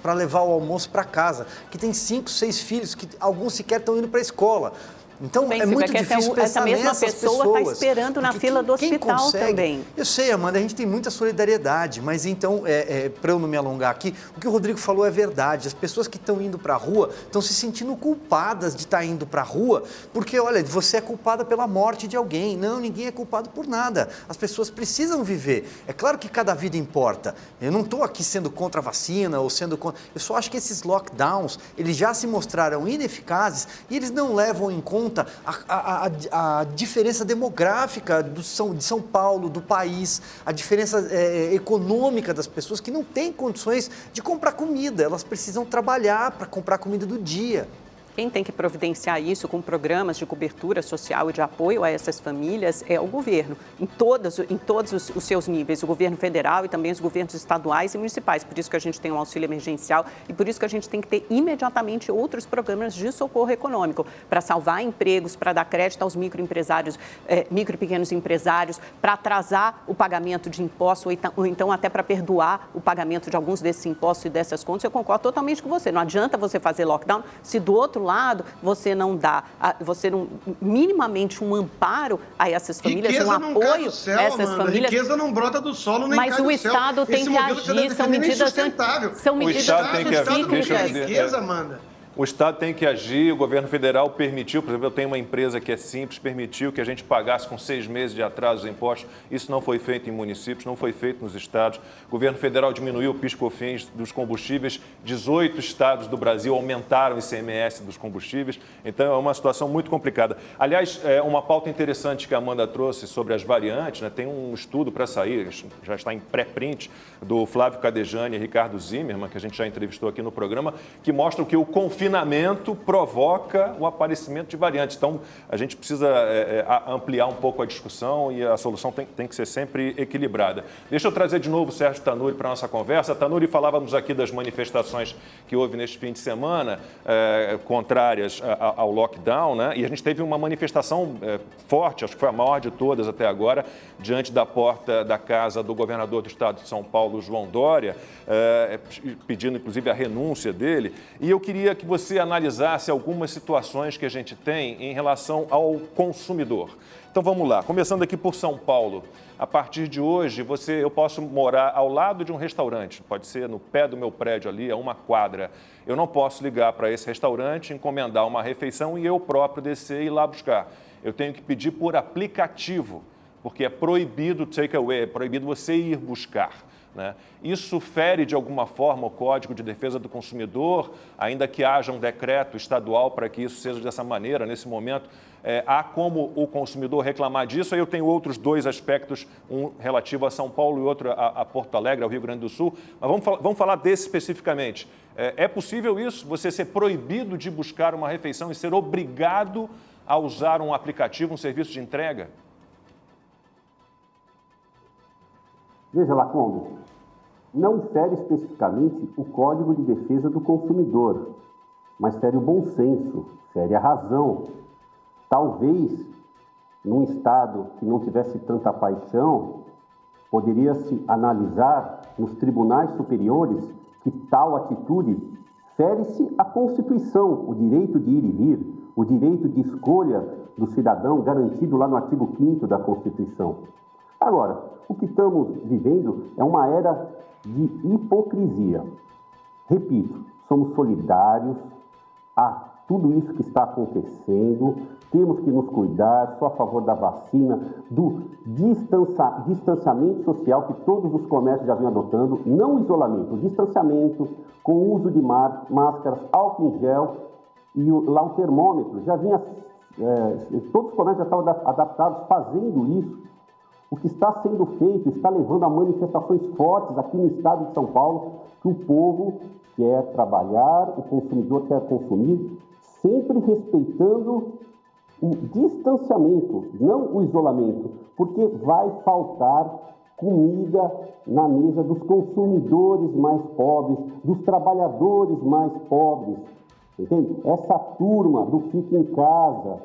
para levar o almoço para casa, que tem 5, 6 filhos, que alguns sequer estão indo para a escola. Então, é muito difícil pensar nessas pessoas. Essa mesma pessoa está esperando na fila do hospital também. Eu sei, Amanda, a gente tem muita solidariedade, mas então, para eu não me alongar aqui, o que o Rodrigo falou é verdade. As pessoas que estão indo para a rua estão se sentindo culpadas de estar indo para a rua, porque, olha, você é culpada pela morte de alguém. Não, ninguém é culpado por nada. As pessoas precisam viver. É claro que cada vida importa. Eu não estou aqui sendo contra a vacina ou sendo contra... Eu só acho que esses lockdowns, eles já se mostraram ineficazes e eles não levam em conta a diferença demográfica de São Paulo, do país, a diferença econômica das pessoas que não têm condições de comprar comida, elas precisam trabalhar para comprar comida do dia. Quem tem que providenciar isso com programas de cobertura social e de apoio a essas famílias é o governo, em todos os seus níveis, o governo federal e também os governos estaduais e municipais. Por isso que a gente tem um auxílio emergencial e por isso que a gente tem que ter imediatamente outros programas de socorro econômico para salvar empregos, para dar crédito aos microempresários, micro e pequenos empresários, para atrasar o pagamento de impostos ou então até para perdoar o pagamento de alguns desses impostos e dessas contas. Eu concordo totalmente com você. Não adianta você fazer lockdown se do outro lado você não dá, minimamente um amparo a essas famílias, riqueza um apoio céu, a essas Amanda. famílias. Riqueza não brota do solo nem mas cai o do Estado céu. tem que agir, são medidas riqueza, Amanda. O Estado tem que agir, o governo federal permitiu, por exemplo, eu tenho uma empresa que é simples, permitiu que a gente pagasse com 6 meses de atraso os impostos. Isso não foi feito em municípios, não foi feito nos estados. O governo federal diminuiu o PIS/COFINS dos combustíveis. 18 estados do Brasil aumentaram o ICMS dos combustíveis. Então, é uma situação muito complicada. Aliás, uma pauta interessante que a Amanda trouxe sobre as variantes, né? Tem um estudo para sair, já está em pré-print, do Flávio Cadejani e Ricardo Zimmermann, que a gente já entrevistou aqui no programa, que mostra que o confinamento provoca o aparecimento de variantes. Então, a gente precisa ampliar um pouco a discussão e a solução tem que ser sempre equilibrada. Deixa eu trazer de novo o Sérgio Tanuri para a nossa conversa. Tanuri, falávamos aqui das manifestações que houve neste fim de semana, contrárias ao lockdown, né? E a gente teve uma manifestação forte, acho que foi a maior de todas até agora, diante da porta da casa do governador do estado de São Paulo, João Dória, pedindo inclusive a renúncia dele. E eu queria que você analisasse algumas situações que a gente tem em relação ao consumidor. Então vamos lá, começando aqui por São Paulo. A partir de hoje, eu posso morar ao lado de um restaurante, pode ser no pé do meu prédio ali, a uma quadra. Eu não posso ligar para esse restaurante, encomendar uma refeição e eu próprio descer e ir lá buscar. Eu tenho que pedir por aplicativo, porque é proibido takeaway, é proibido você ir buscar. né? Isso fere de alguma forma o Código de Defesa do Consumidor, ainda que haja um decreto estadual para que isso seja dessa maneira, nesse momento, há como o consumidor reclamar disso? Aí eu tenho outros dois aspectos, um relativo a São Paulo e outro a Porto Alegre, ao Rio Grande do Sul, mas vamos falar desse especificamente. É possível isso, você ser proibido de buscar uma refeição e ser obrigado a usar um aplicativo, um serviço de entrega? Veja, Lacombe, não fere especificamente o Código de Defesa do Consumidor, mas fere o bom senso, fere a razão. Talvez, num Estado que não tivesse tanta paixão, poderia-se analisar nos tribunais superiores que tal atitude fere-se a Constituição, o direito de ir e vir, o direito de escolha do cidadão garantido lá no artigo 5º da Constituição. Agora, o que estamos vivendo é uma era de hipocrisia. Repito, somos solidários a tudo isso que está acontecendo, temos que nos cuidar, sou a favor da vacina, do distanciamento social que todos os comércios já vêm adotando, não o isolamento, o distanciamento, com o uso de máscaras, álcool em gel e lá o termômetro. Já vinha, todos os comércios já estavam adaptados fazendo isso. O que está sendo feito está levando a manifestações fortes aqui no estado de São Paulo, que o povo quer trabalhar, o consumidor quer consumir, sempre respeitando o distanciamento, não o isolamento, porque vai faltar comida na mesa dos consumidores mais pobres, dos trabalhadores mais pobres, entende? Essa turma do fica em casa,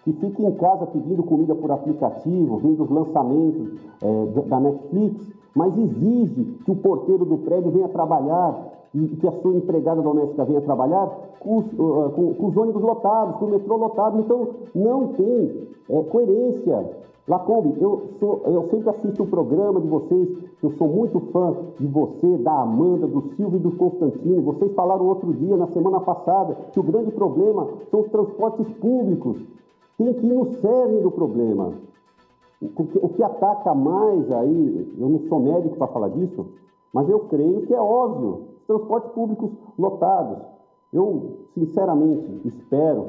que fica em casa pedindo comida por aplicativo, vendo os lançamentos da Netflix, mas exige que o porteiro do prédio venha trabalhar e que a sua empregada doméstica venha trabalhar com os ônibus lotados, com o metrô lotado. Então, não tem coerência. Lacombe, eu sempre assisto o programa de vocês, eu sou muito fã de você, da Amanda, do Silvio e do Constantino. Vocês falaram outro dia, na semana passada, que o grande problema são os transportes públicos. Tem que ir no cerne do problema. O que ataca mais aí, eu não sou médico para falar disso, mas eu creio que é óbvio, os transportes públicos lotados. Eu, sinceramente, espero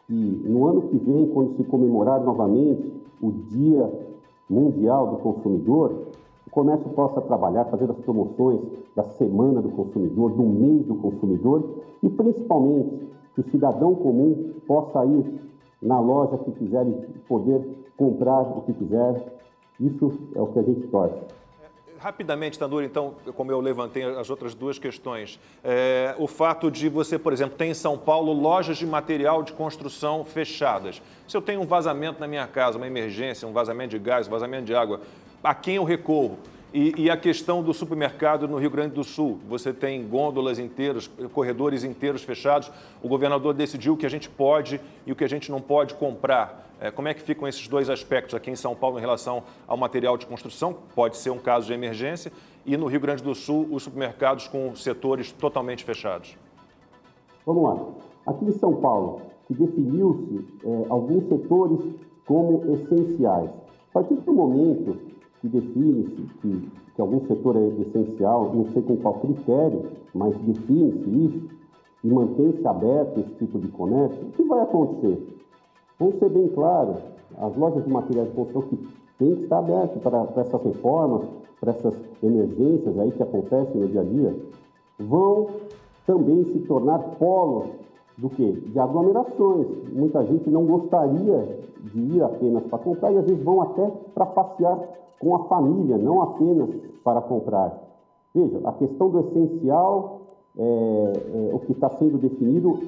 que no ano que vem, quando se comemorar novamente o Dia Mundial do Consumidor, o comércio possa trabalhar, fazer as promoções da Semana do Consumidor, do Mês do Consumidor e, principalmente, que o cidadão comum possa ir na loja que quiser e poder comprar o que quiser. Isso é o que a gente torce. Rapidamente, Tanuri, então, como eu levantei as outras duas questões, o fato de você, por exemplo, ter em São Paulo lojas de material de construção fechadas. Se eu tenho um vazamento na minha casa, uma emergência, um vazamento de gás, um vazamento de água, a quem eu recorro? E a questão do supermercado no Rio Grande do Sul, você tem gôndolas inteiras, corredores inteiros fechados, o governador decidiu o que a gente pode e o que a gente não pode comprar. Como é que ficam esses dois aspectos aqui em São Paulo em relação ao material de construção? Pode ser um caso de emergência. E no Rio Grande do Sul, os supermercados com setores totalmente fechados. Vamos lá. Aqui em São Paulo, que definiu-se alguns setores como essenciais. A partir do momento que define-se que algum setor é essencial, não sei com qual critério, mas define-se isso e mantém-se aberto esse tipo de comércio, o que vai acontecer? Vamos ser bem claros, as lojas de materiais de construção que têm que estar abertas para essas reformas, para essas emergências aí que acontecem no dia a dia, vão também se tornar polos do quê? De aglomerações. Muita gente não gostaria de ir apenas para comprar e às vezes vão até para passear com a família, não apenas para comprar. Veja, a questão do essencial, o que está sendo definido,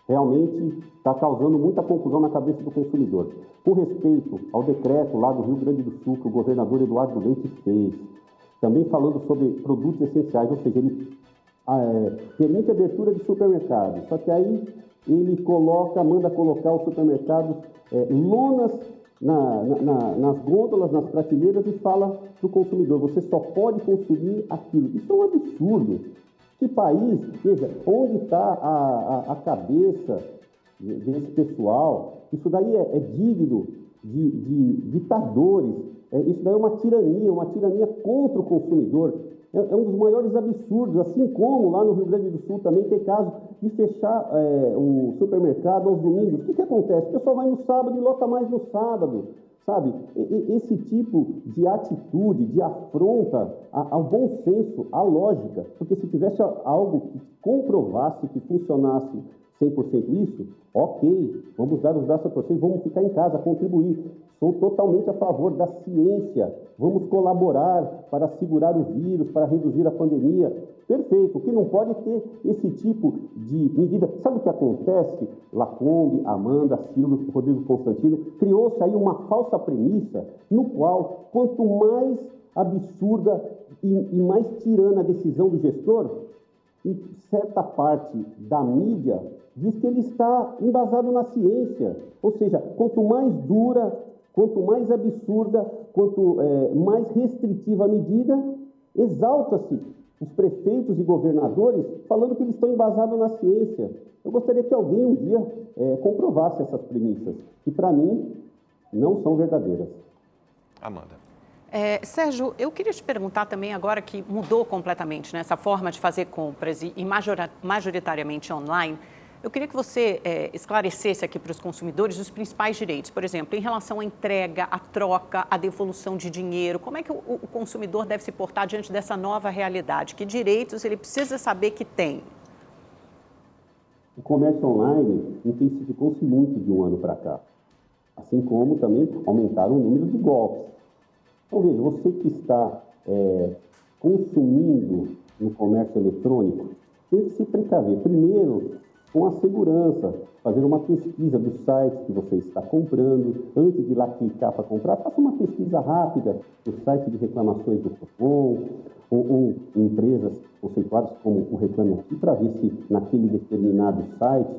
realmente está causando muita confusão na cabeça do consumidor. Com respeito ao decreto lá do Rio Grande do Sul, que o governador Eduardo Leite fez, também falando sobre produtos essenciais, ou seja, ele permite a abertura de supermercados, só que aí ele manda colocar os supermercados lonas nas gôndolas, nas prateleiras e fala para o consumidor, você só pode consumir aquilo. Isso é um absurdo. Que país, veja, onde está a cabeça desse pessoal? Isso daí é digno de ditadores. Isso daí é uma tirania contra o consumidor. É um dos maiores absurdos, assim como lá no Rio Grande do Sul também tem caso de fechar o supermercado aos domingos. O que acontece? O pessoal vai no sábado e lota mais no sábado, sabe? Esse tipo de atitude, de afronta ao bom senso, à lógica, porque se tivesse algo que comprovasse que funcionasse 100% isso, ok, vamos dar os braços a torcer, vamos ficar em casa, contribuir. Sou totalmente a favor da ciência, vamos colaborar para segurar o vírus, para reduzir a pandemia. Perfeito, o que não pode ter esse tipo de medida. Sabe o que acontece? Lacombe, Amanda, Silvio, Rodrigo Constantino, criou-se aí uma falsa premissa no qual, quanto mais absurda e mais tirana a decisão do gestor, em certa parte da mídia diz que ele está embasado na ciência. Ou seja, quanto mais dura, quanto mais absurda, quanto mais restritiva a medida, exalta-se os prefeitos e governadores falando que eles estão embasados na ciência. Eu gostaria que alguém um dia comprovasse essas premissas, que para mim não são verdadeiras. Amanda. Sérgio, eu queria te perguntar também agora que mudou completamente, né, essa forma de fazer compras e majoritariamente online. Eu queria que você esclarecesse aqui para os consumidores os principais direitos, por exemplo, em relação à entrega, à troca, à devolução de dinheiro. Como é que o consumidor deve se portar diante dessa nova realidade? Que direitos ele precisa saber que tem? O comércio online intensificou-se muito de um ano para cá, assim como também aumentaram o número de golpes. Então, veja, você que está consumindo no comércio eletrônico, tem que se precaver. Primeiro, com a segurança, fazer uma pesquisa dos sites que você está comprando. Antes de ir lá clicar para comprar, faça uma pesquisa rápida no site de reclamações do Procon ou empresas conceituadas como o Reclame Aqui, para ver se naquele determinado site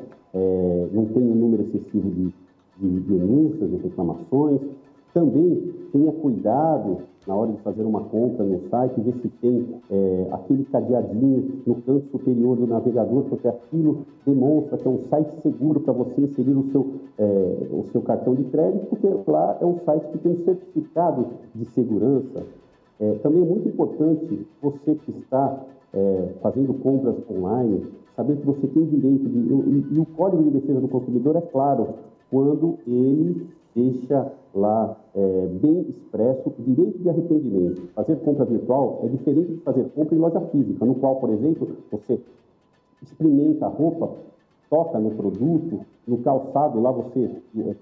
não tem um número excessivo de denúncias, de reclamações. Também tenha cuidado na hora de fazer uma compra no site, ver se tem aquele cadeadinho no canto superior do navegador, porque aquilo demonstra que é um site seguro para você inserir o seu cartão de crédito, porque lá é um site que tem um certificado de segurança. Também é muito importante você que está fazendo compras online, saber que você tem o direito e o Código de Defesa do Consumidor é claro, quando ele deixa lá bem expresso o direito de arrependimento. Fazer compra virtual é diferente de fazer compra em loja física, no qual, por exemplo, você experimenta a roupa, toca no produto, no calçado, lá você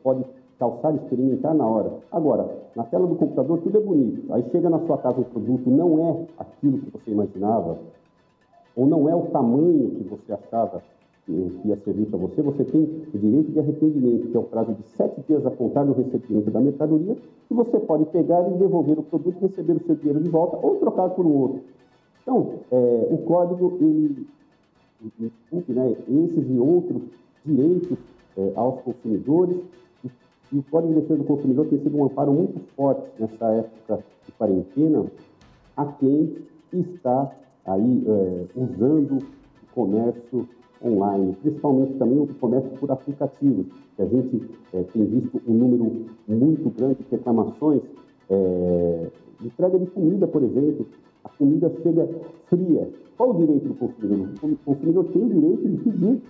pode calçar e experimentar na hora. Agora, na tela do computador tudo é bonito, aí chega na sua casa o produto, não é aquilo que você imaginava, ou não é o tamanho que você achava que ia servir para você, você tem o direito de arrependimento, que é o prazo de 7 dias a contar do recebimento da mercadoria, e você pode pegar e devolver o produto, receber o seu dinheiro de volta ou trocar por um outro. Então, o código, ele cumpre, né, esses e outros direitos aos consumidores, e o Código de Defesa do Consumidor tem sido um amparo muito forte nessa época de quarentena a quem está aí usando o comércio online, principalmente também o comércio por aplicativos, que a gente tem visto um número muito grande de reclamações, entrega de comida, por exemplo, a comida chega fria. Qual o direito do consumidor? O consumidor tem o direito de pedir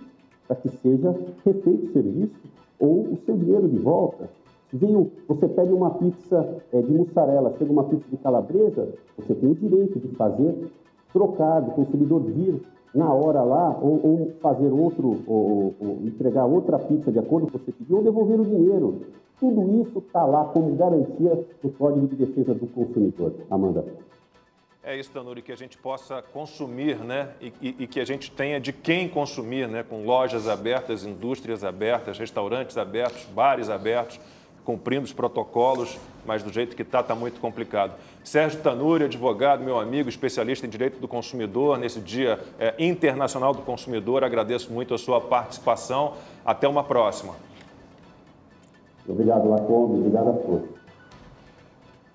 para que seja refeito o serviço ou o seu dinheiro de volta. Você pede uma pizza de mussarela, chega uma pizza de calabresa, você tem o direito de fazer, trocar, do consumidor vir na hora lá, ou fazer ou entregar outra pizza de acordo com o que você pediu, ou devolver o dinheiro. Tudo isso está lá como garantia do Código de Defesa do Consumidor. Amanda. É isso, Tanuri, que a gente possa consumir, né? E que a gente tenha de quem consumir, né? Com lojas abertas, indústrias abertas, restaurantes abertos, bares abertos, cumprindo os protocolos, mas do jeito que está muito complicado. Sérgio Tanuri, advogado, meu amigo, especialista em direito do consumidor, nesse Dia Internacional do Consumidor, agradeço muito a sua participação. Até uma próxima. Obrigado, Lacombe. Obrigado a todos.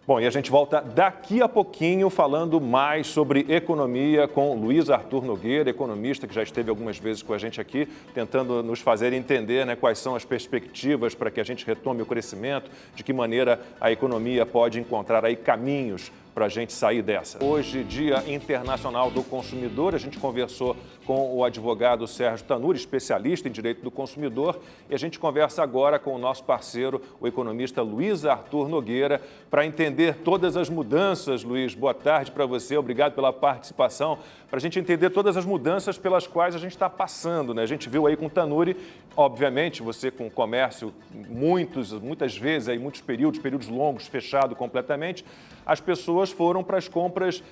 Bom, e a gente volta daqui a pouquinho falando mais sobre economia com Luiz Arthur Nogueira, economista que já esteve algumas vezes com a gente aqui, tentando nos fazer entender, né, quais são as perspectivas para que a gente retome o crescimento, de que maneira a economia pode encontrar aí caminhos para a gente sair dessa. Hoje, Dia Internacional do Consumidor, a gente conversou com o advogado Sérgio Tanuri, especialista em direito do consumidor, e a gente conversa agora com o nosso parceiro, o economista Luiz Arthur Nogueira, para entender todas as mudanças. Luiz, boa tarde para você, obrigado pela participação, para a gente entender todas as mudanças pelas quais a gente está passando, né? A gente viu aí com o Tanuri, obviamente, você com o comércio muitas vezes, aí, muitos períodos longos, fechado completamente, as pessoas foram para as compras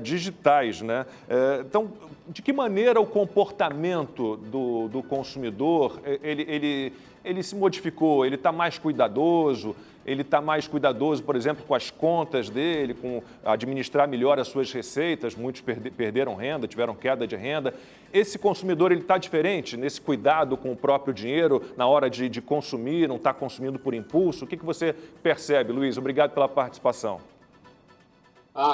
digitais, né? Então, de que maneira o comportamento do consumidor, ele se modificou? Ele está mais cuidadoso? Ele está mais cuidadoso, por exemplo, com as contas dele, com administrar melhor as suas receitas? Muitos perderam renda, tiveram queda de renda. Esse consumidor, ele está diferente nesse cuidado com o próprio dinheiro na hora de consumir, não está consumindo por impulso? O que você percebe, Luiz? Obrigado pela participação.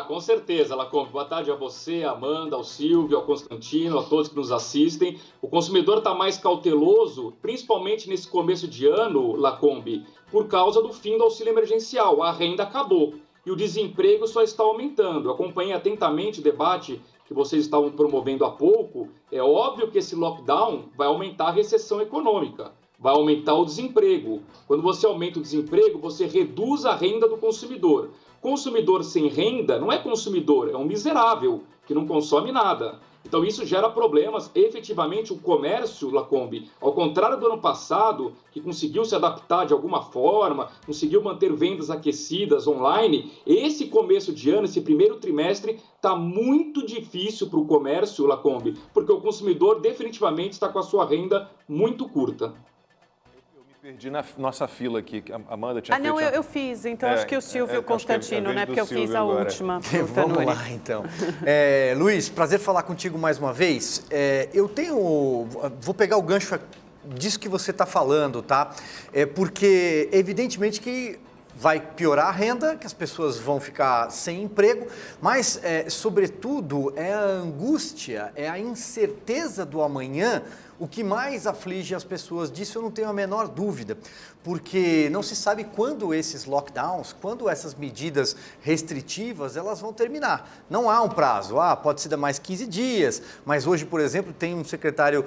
Com certeza, Lacombe. Boa tarde a você, a Amanda, ao Silvio, ao Constantino, a todos que nos assistem. O consumidor está mais cauteloso, principalmente nesse começo de ano, Lacombe, por causa do fim do auxílio emergencial. A renda acabou e o desemprego só está aumentando. Eu acompanhei atentamente o debate que vocês estavam promovendo há pouco. É óbvio que esse lockdown vai aumentar a recessão econômica, vai aumentar o desemprego. Quando você aumenta o desemprego, você reduz a renda do consumidor. Consumidor sem renda não é consumidor, é um miserável que não consome nada. Então isso gera problemas. Efetivamente, o comércio, Lacombe, ao contrário do ano passado, que conseguiu se adaptar de alguma forma, conseguiu manter vendas aquecidas online, esse começo de ano, esse primeiro trimestre, está muito difícil para o comércio, Lacombe, porque o consumidor definitivamente está com a sua renda muito curta. Perdi na nossa fila aqui, que a Amanda tinha feito. Não, eu fiz, então acho que o Silvio e o Constantino, né? Porque eu fiz a última. Vamos lá, então. Luiz, prazer falar contigo mais uma vez. Vou pegar o gancho disso que você está falando, tá? Porque, evidentemente, que vai piorar a renda, que as pessoas vão ficar sem emprego, mas, sobretudo, é a angústia, é a incerteza do amanhã o que mais aflige as pessoas. Disso eu não tenho a menor dúvida, porque não se sabe quando esses lockdowns, quando essas medidas restritivas, elas vão terminar. Não há um prazo, pode ser mais 15 dias, mas hoje, por exemplo, tem um secretário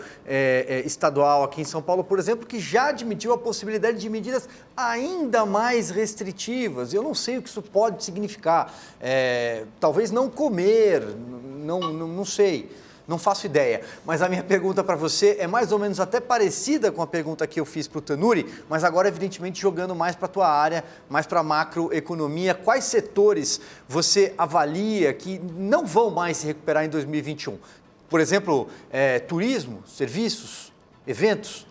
estadual aqui em São Paulo, por exemplo, que já admitiu a possibilidade de medidas ainda mais restritivas. Eu não sei o que isso pode significar. Talvez não comer, não sei. Não faço ideia, mas a minha pergunta para você é mais ou menos até parecida com a pergunta que eu fiz para o Tanuri, mas agora, evidentemente, jogando mais para a tua área, mais para a macroeconomia. Quais setores você avalia que não vão mais se recuperar em 2021? Por exemplo, turismo, serviços, eventos?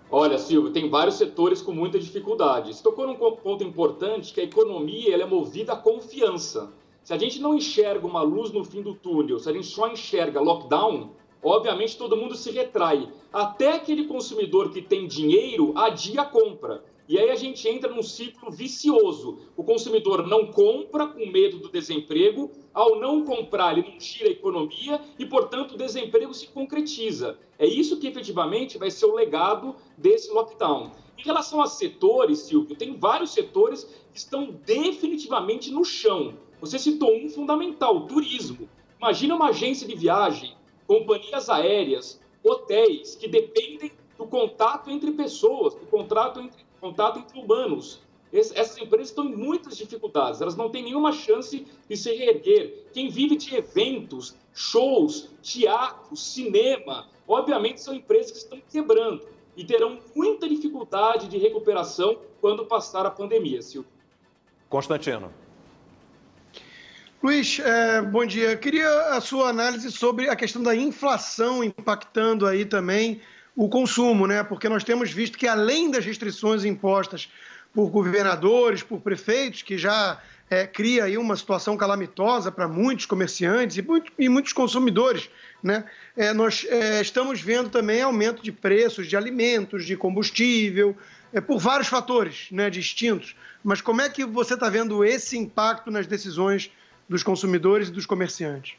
Olha, Silvio, tem vários setores com muita dificuldade. Você tocou num ponto importante, que a economia ela é movida à confiança. Se a gente não enxerga uma luz no fim do túnel, se a gente só enxerga lockdown, obviamente todo mundo se retrai. Até aquele consumidor que tem dinheiro adia a compra. E aí a gente entra num ciclo vicioso. O consumidor não compra com medo do desemprego. Ao não comprar, ele não tira a economia e, portanto, o desemprego se concretiza. É isso que efetivamente vai ser o legado desse lockdown. Em relação a setores, Silvio, tem vários setores que estão definitivamente no chão. Você citou um fundamental, o turismo. Imagina uma agência de viagem, companhias aéreas, hotéis, que dependem do contato entre pessoas, do contato entre humanos. Essas empresas estão em muitas dificuldades, elas não têm nenhuma chance de se reerguer. Quem vive de eventos, shows, teatro, cinema, obviamente são empresas que estão quebrando e terão muita dificuldade de recuperação quando passar a pandemia, Silvio. Constantino. Luiz, bom dia. Eu queria a sua análise sobre a questão da inflação impactando aí também o consumo, né? Porque nós temos visto que, além das restrições impostas por governadores, por prefeitos, que já cria aí uma situação calamitosa para muitos comerciantes e muitos consumidores, né? Nós estamos vendo também aumento de preços de alimentos, de combustível, por vários fatores, né, distintos. Mas como é que você está vendo esse impacto nas decisões dos consumidores e dos comerciantes?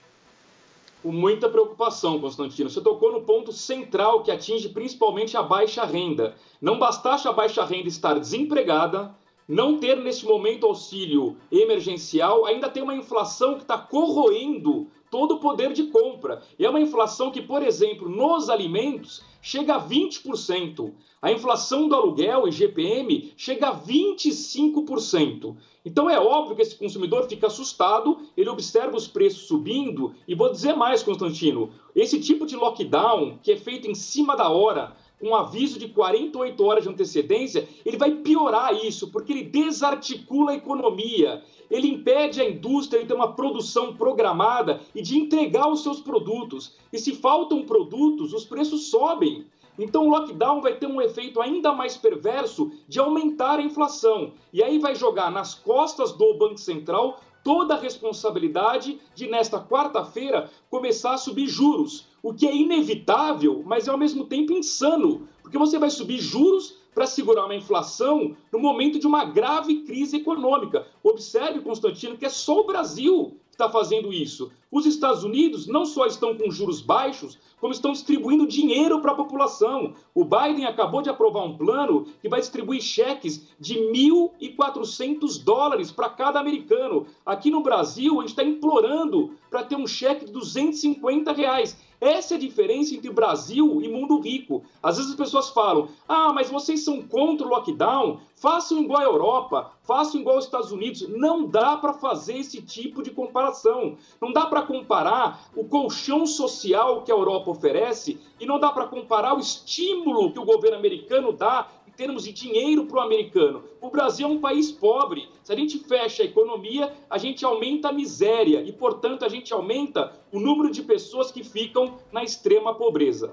Com muita preocupação, Constantino. Você tocou no ponto central que atinge principalmente a baixa renda. Não bastasse a baixa renda estar desempregada, não ter neste momento auxílio emergencial, ainda tem uma inflação que está corroendo todo o poder de compra. E é uma inflação que, por exemplo, nos alimentos, chega a 20%. A inflação do aluguel, IGPM, chega a 25%. Então é óbvio que esse consumidor fica assustado, ele observa os preços subindo, e vou dizer mais, Constantino, esse tipo de lockdown, que é feito em cima da hora, com um aviso de 48 horas de antecedência, ele vai piorar isso, porque ele desarticula a economia, ele impede a indústria de ter uma produção programada e de entregar os seus produtos. E se faltam produtos, os preços sobem. Então o lockdown vai ter um efeito ainda mais perverso de aumentar a inflação. E aí vai jogar nas costas do Banco Central toda a responsabilidade de, nesta quarta-feira, começar a subir juros. O que é inevitável, mas é ao mesmo tempo insano. Porque você vai subir juros para segurar uma inflação no momento de uma grave crise econômica. Observe, Constantino, que é só o Brasil que está fazendo isso. Os Estados Unidos não só estão com juros baixos, como estão distribuindo dinheiro para a população. O Biden acabou de aprovar um plano que vai distribuir cheques de $1.400 para cada americano. Aqui no Brasil, a gente está implorando para ter um cheque de R$250. Essa é a diferença entre Brasil e mundo rico. Às vezes as pessoas falam, mas vocês são contra o lockdown, façam igual a Europa, façam igual aos Estados Unidos. Não dá para fazer esse tipo de comparação. Não dá para comparar o colchão social que a Europa oferece e não dá para comparar o estímulo que o governo americano dá em termos de dinheiro para o americano. O Brasil é um país pobre. Se a gente fecha a economia, a gente aumenta a miséria e, portanto, a gente aumenta o número de pessoas que ficam na extrema pobreza.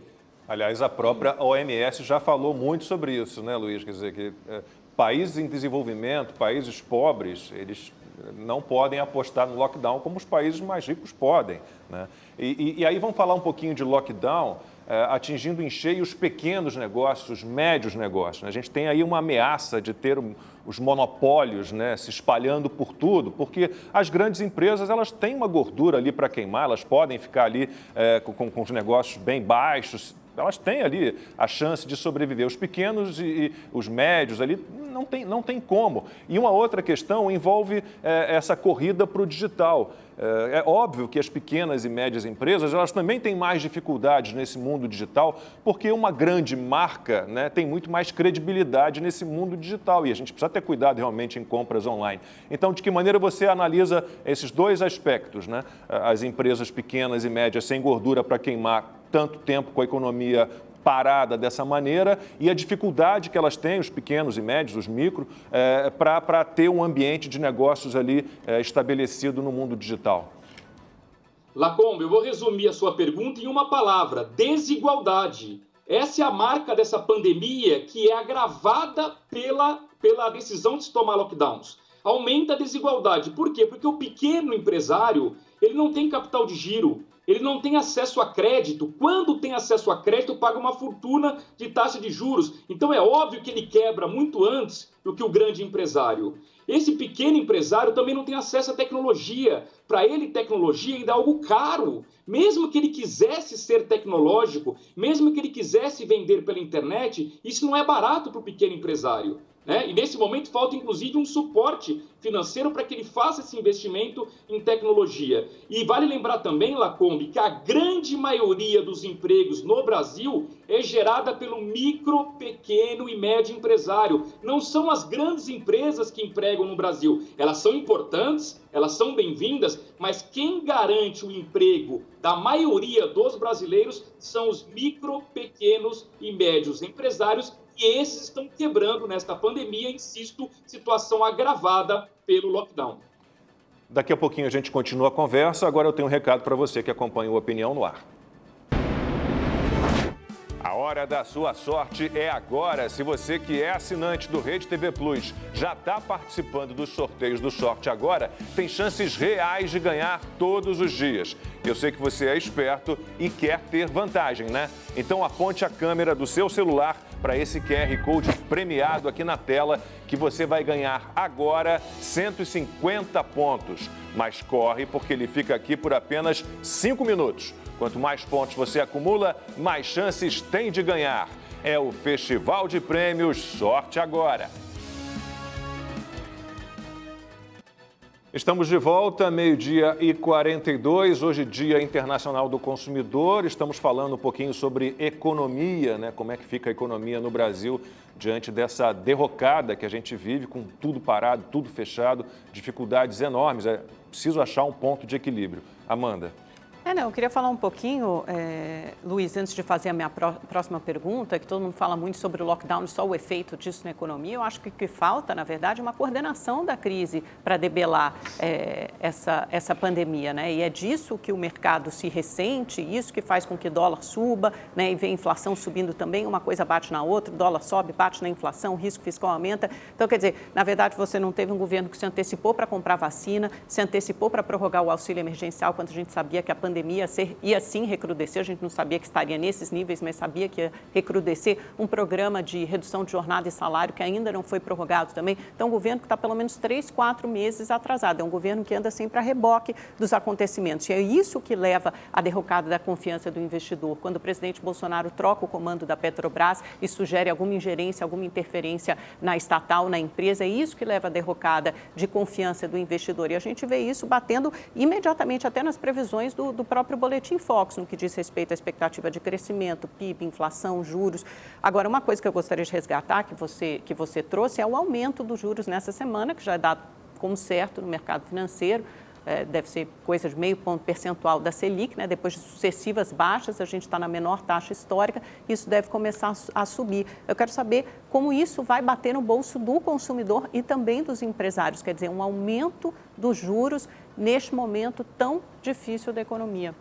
Aliás, a própria OMS já falou muito sobre isso, né, Luiz? Quer dizer, que países em desenvolvimento, países pobres, eles não podem apostar no lockdown como os países mais ricos podem, né? E aí vamos falar um pouquinho de lockdown, atingindo em cheio os pequenos negócios, os médios negócios, né? A gente tem aí uma ameaça de ter os monopólios, né, se espalhando por tudo, porque as grandes empresas elas têm uma gordura ali para queimar, elas podem ficar ali com os negócios bem baixos, elas têm ali a chance de sobreviver. Os pequenos e os médios ali não tem como. E uma outra questão envolve essa corrida para o digital. É óbvio que as pequenas e médias empresas elas também têm mais dificuldades nesse mundo digital, porque uma grande marca, né, tem muito mais credibilidade nesse mundo digital e a gente precisa ter cuidado realmente em compras online. Então, de que maneira você analisa esses dois aspectos, né? As empresas pequenas e médias sem gordura para queimar tanto tempo com a economia parada dessa maneira e a dificuldade que elas têm, os pequenos e médios, os micro, para ter um ambiente de negócios ali estabelecido no mundo digital? Lacombe, eu vou resumir a sua pergunta em uma palavra: desigualdade. Essa é a marca dessa pandemia que é agravada pela decisão de se tomar lockdowns. Aumenta a desigualdade. Por quê? Porque o pequeno empresário ele não tem capital de giro. Ele não tem acesso a crédito. Quando tem acesso a crédito, paga uma fortuna de taxa de juros. Então é óbvio que ele quebra muito antes do que o grande empresário. Esse pequeno empresário também não tem acesso à tecnologia. Para ele, tecnologia ainda é algo caro. Mesmo que ele quisesse ser tecnológico, mesmo que ele quisesse vender pela internet, isso não é barato para o pequeno empresário, né? E nesse momento falta inclusive um suporte financeiro para que ele faça esse investimento em tecnologia. E vale lembrar também, Lacombe, que a grande maioria dos empregos no Brasil é gerada pelo micro, pequeno e médio empresário. Não são as grandes empresas que empregam no Brasil. Elas são importantes, elas são bem-vindas, mas quem garante o emprego da maioria dos brasileiros são os micro, pequenos e médios empresários. E esses estão quebrando nesta pandemia, insisto, situação agravada pelo lockdown. Daqui a pouquinho a gente continua a conversa. Agora eu tenho um recado para você que acompanha o Opinião no Ar. A hora da sua sorte é agora. Se você que é assinante do Rede TV Plus já está participando dos sorteios do Sorte Agora, tem chances reais de ganhar todos os dias. Eu sei que você é esperto e quer ter vantagem, né? Então aponte a câmera do seu celular para esse QR Code premiado aqui na tela que você vai ganhar agora 150 pontos. Mas corre porque ele fica aqui por apenas 5 minutos. Quanto mais pontos você acumula, mais chances tem de ganhar. É o Festival de Prêmios Sorte Agora. Estamos de volta, 12h42, hoje Dia Internacional do Consumidor. Estamos falando um pouquinho sobre economia, né? Como é que fica a economia no Brasil diante dessa derrocada que a gente vive, com tudo parado, tudo fechado, dificuldades enormes. É preciso achar um ponto de equilíbrio. Amanda. Eu queria falar um pouquinho, Luiz, antes de fazer a minha próxima pergunta, que todo mundo fala muito sobre o lockdown e só o efeito disso na economia. Eu acho que o que falta, na verdade, é uma coordenação da crise para debelar essa pandemia, né? E é disso que o mercado se ressente, isso que faz com que o dólar suba, né? E vê a inflação subindo também, uma coisa bate na outra, o dólar sobe, bate na inflação, o risco fiscal aumenta. Então, quer dizer, na verdade, você não teve um governo que se antecipou para comprar vacina, se antecipou para prorrogar o auxílio emergencial, quando a gente sabia que a pandemia ia sim recrudescer, a gente não sabia que estaria nesses níveis, mas sabia que ia recrudescer, um programa de redução de jornada e salário que ainda não foi prorrogado também. Então, um governo que está pelo menos 3, 4 meses atrasado, é um governo que anda sempre a reboque dos acontecimentos. E é isso que leva à derrocada da confiança do investidor. Quando o presidente Bolsonaro troca o comando da Petrobras e sugere alguma ingerência, alguma interferência na estatal, na empresa, é isso que leva à derrocada de confiança do investidor. E a gente vê isso batendo imediatamente até nas previsões do próprio Boletim Focus, no que diz respeito à expectativa de crescimento, PIB, inflação, juros. Agora, uma coisa que eu gostaria de resgatar, que você trouxe, é o aumento dos juros nessa semana, que já é dado como certo no mercado financeiro. Deve ser coisa de 0,5 ponto percentual da Selic, né? Depois de sucessivas baixas, a gente está na menor taxa histórica, isso deve começar a subir. Eu quero saber como isso vai bater no bolso do consumidor e também dos empresários, quer dizer, um aumento dos juros neste momento tão difícil da economia.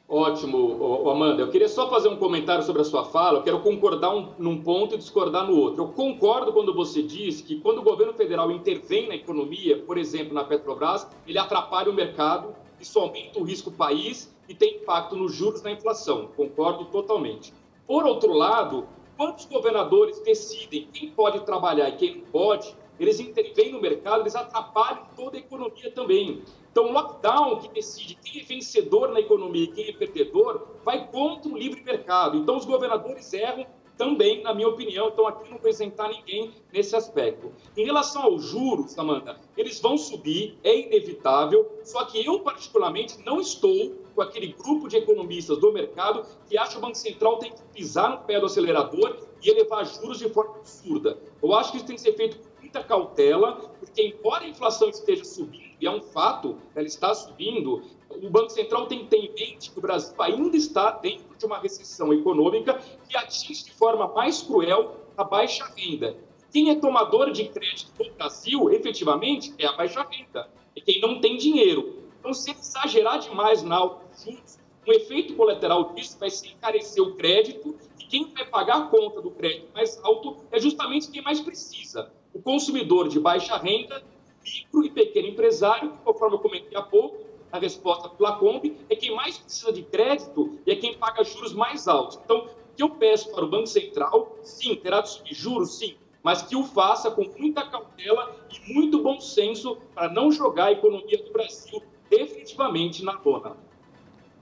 Ótimo, Amanda. Eu queria só fazer um comentário sobre a sua fala. Eu quero concordar num ponto e discordar no outro. Eu concordo quando você diz que quando o governo federal intervém na economia, por exemplo, na Petrobras, ele atrapalha o mercado, isso aumenta o risco país e tem impacto nos juros e na inflação. Concordo totalmente. Por outro lado, quando os governadores decidem quem pode trabalhar e quem não pode, eles intervêm no mercado, eles atrapalham toda a economia também. Então, o lockdown que decide quem é vencedor na economia e quem é perdedor vai contra o livre mercado. Então, os governadores erram também, na minha opinião. Então, aqui não vou isentar ninguém nesse aspecto. Em relação aos juros, Amanda, eles vão subir, é inevitável, só que eu, particularmente, não estou com aquele grupo de economistas do mercado que acha que o Banco Central tem que pisar no pé do acelerador e elevar juros de forma absurda. Eu acho que isso tem que ser feito com muita cautela, porque embora a inflação esteja subindo, e é um fato, ela está subindo, o Banco Central tem que ter em mente que o Brasil ainda está dentro de uma recessão econômica que atinge de forma mais cruel a baixa renda. Quem é tomador de crédito no Brasil, efetivamente, é a baixa renda, é quem não tem dinheiro. Então, se exagerar demais na alta dos juros, um efeito colateral disso vai ser encarecer o crédito, e quem vai pagar a conta do crédito mais alto é justamente quem mais precisa. O consumidor de baixa renda, micro e pequeno empresário, que, conforme eu comentei há pouco, a resposta do Lacombe é quem mais precisa de crédito e é quem paga juros mais altos. Então, o que eu peço para o Banco Central, sim, terá de subir juros, sim, mas que o faça com muita cautela e muito bom senso para não jogar a economia do Brasil definitivamente na lona.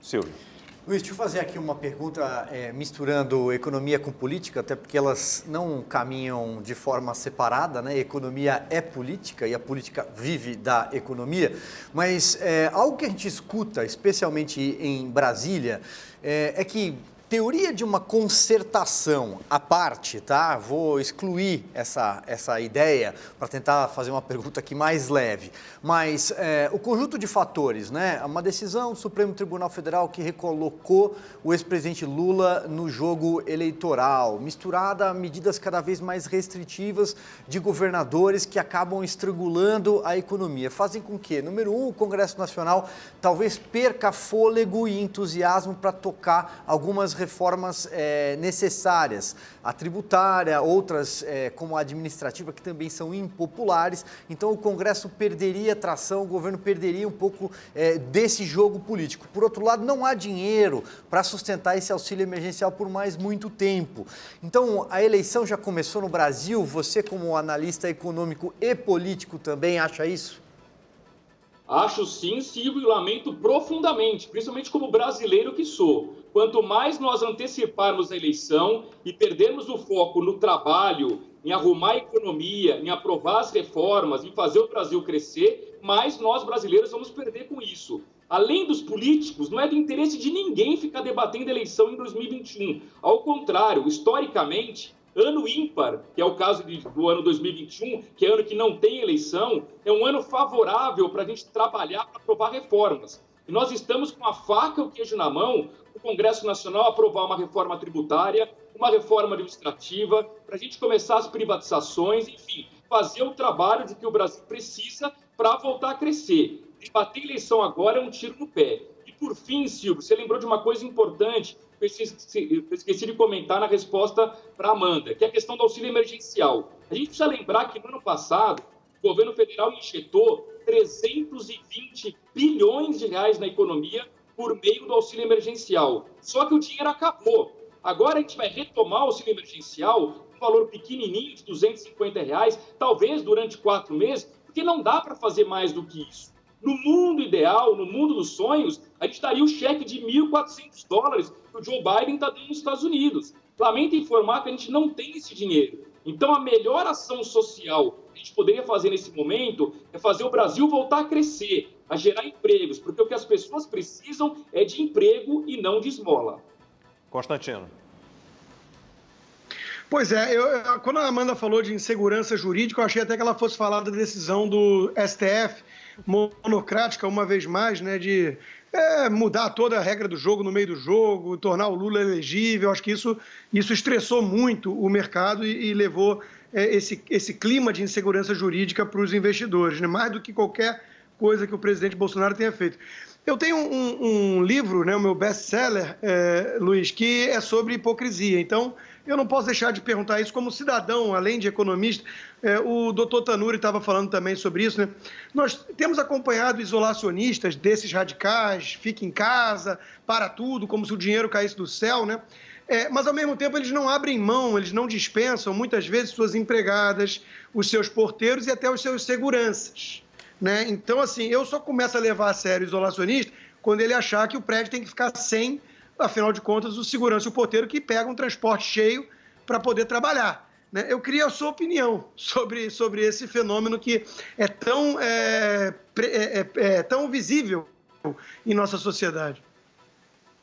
Silvio. Luiz, deixa eu fazer aqui uma pergunta misturando economia com política, até porque elas não caminham de forma separada, né? Economia é política e a política vive da economia, mas algo que a gente escuta, especialmente em Brasília, é que teoria de uma concertação à parte, tá? Vou excluir essa ideia para tentar fazer uma pergunta aqui mais leve. Mas o conjunto de fatores, né? Uma decisão do Supremo Tribunal Federal que recolocou o ex-presidente Lula no jogo eleitoral, misturada a medidas cada vez mais restritivas de governadores que acabam estrangulando a economia, fazem com que, número um, o Congresso Nacional talvez perca fôlego e entusiasmo para tocar algumas reformas necessárias, a tributária, outras como a administrativa, que também são impopulares. Então o Congresso perderia tração, o governo perderia um pouco desse jogo político. Por outro lado, não há dinheiro para sustentar esse auxílio emergencial por mais muito tempo. Então a eleição já começou no Brasil, você como analista econômico e político também acha isso? Acho sim, Silvio, e lamento profundamente, principalmente como brasileiro que sou. Quanto mais nós anteciparmos a eleição e perdermos o foco no trabalho, em arrumar a economia, em aprovar as reformas, em fazer o Brasil crescer, mais nós brasileiros vamos perder com isso. Além dos políticos, não é do interesse de ninguém ficar debatendo eleição em 2021. Ao contrário, historicamente, ano ímpar, que é o caso do ano 2021, que é ano que não tem eleição, é um ano favorável para a gente trabalhar para aprovar reformas. E nós estamos com a faca e o queijo na mão, o Congresso Nacional aprovar uma reforma tributária, uma reforma administrativa, para a gente começar as privatizações, enfim, fazer o trabalho de que o Brasil precisa para voltar a crescer. Debater eleição agora é um tiro no pé. E por fim, Silvio, você lembrou de uma coisa importante, eu esqueci de comentar na resposta para a Amanda, que é a questão do auxílio emergencial. A gente precisa lembrar que no ano passado, o governo federal injetou 320 bilhões de reais na economia por meio do auxílio emergencial. Só que o dinheiro acabou. Agora a gente vai retomar o auxílio emergencial, um valor pequenininho de R$250, talvez durante 4 meses, porque não dá para fazer mais do que isso. No mundo ideal, no mundo dos sonhos, a gente daria o cheque de $1.400 que o Joe Biden está dando nos Estados Unidos. Lamento informar que a gente não tem esse dinheiro. Então, a melhor ação social que a gente poderia fazer nesse momento é fazer o Brasil voltar a crescer, a gerar empregos, porque o que as pessoas precisam é de emprego e não de esmola. Constantino. Pois é, quando a Amanda falou de insegurança jurídica, eu achei até que ela fosse falar da decisão do STF, monocrática, uma vez mais, né, de mudar toda a regra do jogo no meio do jogo, tornar o Lula elegível. Acho que isso estressou muito o mercado e levou esse clima de insegurança jurídica para os investidores, né, mais do que qualquer coisa que o presidente Bolsonaro tenha feito. Eu tenho um livro, né, o meu best-seller, Luiz, que é sobre hipocrisia. Então, eu não posso deixar de perguntar isso como cidadão, além de economista. O doutor Tanuri estava falando também sobre isso, né? Nós temos acompanhado isolacionistas desses radicais, fica em casa, para tudo, como se o dinheiro caísse do céu, né? Mas, ao mesmo tempo, eles não abrem mão, eles não dispensam, muitas vezes, suas empregadas, os seus porteiros e até os seus seguranças, né? Então, assim, eu só começo a levar a sério o isolacionista quando ele achar que o prédio tem que ficar sem, afinal de contas, o segurança e o porteiro que pegam um transporte cheio para poder trabalhar, né? Eu queria a sua opinião sobre esse fenômeno que é tão visível em nossa sociedade.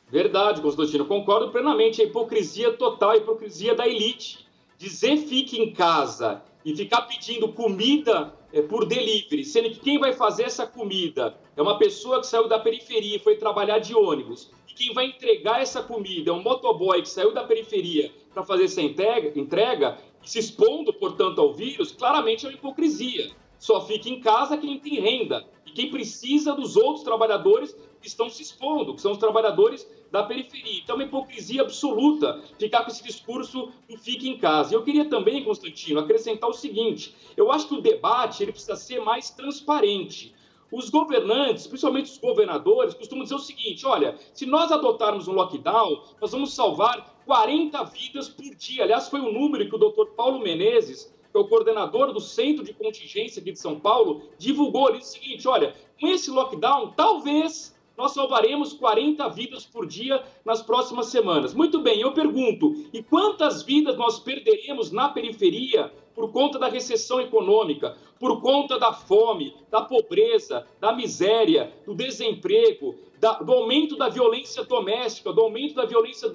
Verdade, Constantino. Concordo plenamente. A hipocrisia total, a hipocrisia da elite. Dizer fique em casa e ficar pedindo comida por delivery, sendo que quem vai fazer essa comida é uma pessoa que saiu da periferia e foi trabalhar de ônibus. E quem vai entregar essa comida é um motoboy que saiu da periferia para fazer essa entrega, se expondo, portanto, ao vírus, claramente é uma hipocrisia. Só fica em casa quem tem renda e quem precisa dos outros trabalhadores que estão se expondo, que são os trabalhadores da periferia. Então, é uma hipocrisia absoluta ficar com esse discurso do fique em casa. E eu queria também, Constantino, acrescentar o seguinte: eu acho que o debate ele precisa ser mais transparente. Os governantes, principalmente os governadores, costumam dizer o seguinte: olha, se nós adotarmos um lockdown, nós vamos salvar 40 vidas por dia. Aliás, foi um número que o doutor Paulo Menezes, que é o coordenador do Centro de Contingência aqui de São Paulo, divulgou. Ele disse o seguinte: olha, com esse lockdown, talvez nós salvaremos 40 vidas por dia nas próximas semanas. Muito bem, eu pergunto, e quantas vidas nós perderemos na periferia por conta da recessão econômica, por conta da fome, da pobreza, da miséria, do desemprego, do aumento da violência doméstica, do aumento da violência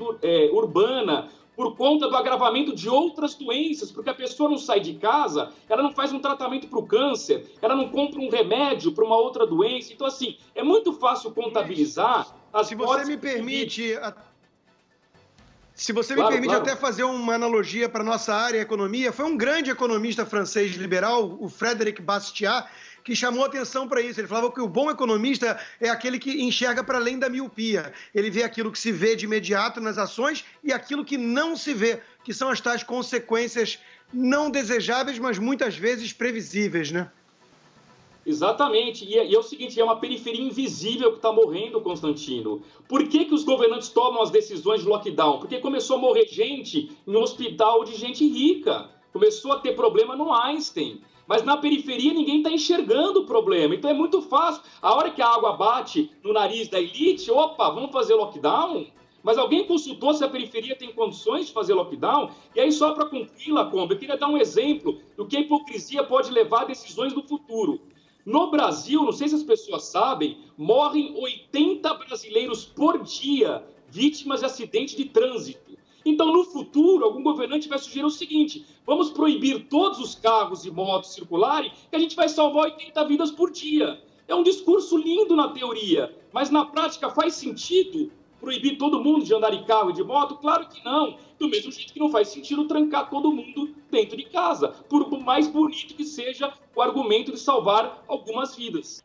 urbana, por conta do agravamento de outras doenças, porque a pessoa não sai de casa, ela não faz um tratamento para o câncer, ela não compra um remédio para uma outra doença. Então, assim, é muito fácil contabilizar as Se você me permite... claro. Até fazer uma analogia para a nossa área, a economia, foi um grande economista francês liberal, o Frédéric Bastiat, que chamou atenção para isso. Ele falava que o bom economista é aquele que enxerga para além da miopia. Ele vê aquilo que se vê de imediato nas ações e aquilo que não se vê, que são as tais consequências não desejáveis, mas muitas vezes previsíveis, né? Exatamente. E é o seguinte, é uma periferia invisível que está morrendo, Constantino. Por que os governantes tomam as decisões de lockdown? Porque começou a morrer gente em um hospital de gente rica. Começou a ter problema no Einstein. Mas na periferia ninguém está enxergando o problema. Então é muito fácil. A hora que a água bate no nariz da elite, opa, vamos fazer lockdown? Mas alguém consultou se a periferia tem condições de fazer lockdown? E aí, só para concluir, Lacombe, eu queria dar um exemplo do que a hipocrisia pode levar a decisões no futuro. No Brasil, não sei se as pessoas sabem, morrem 80 brasileiros por dia vítimas de acidente de trânsito. Então, no futuro, algum governante vai sugerir o seguinte: vamos proibir todos os carros e motos circularem, que a gente vai salvar 80 vidas por dia. É um discurso lindo na teoria, mas na prática faz sentido proibir todo mundo de andar de carro e de moto? Claro que não. Do mesmo jeito que não faz sentido trancar todo mundo dentro de casa, por mais bonito que seja o argumento de salvar algumas vidas.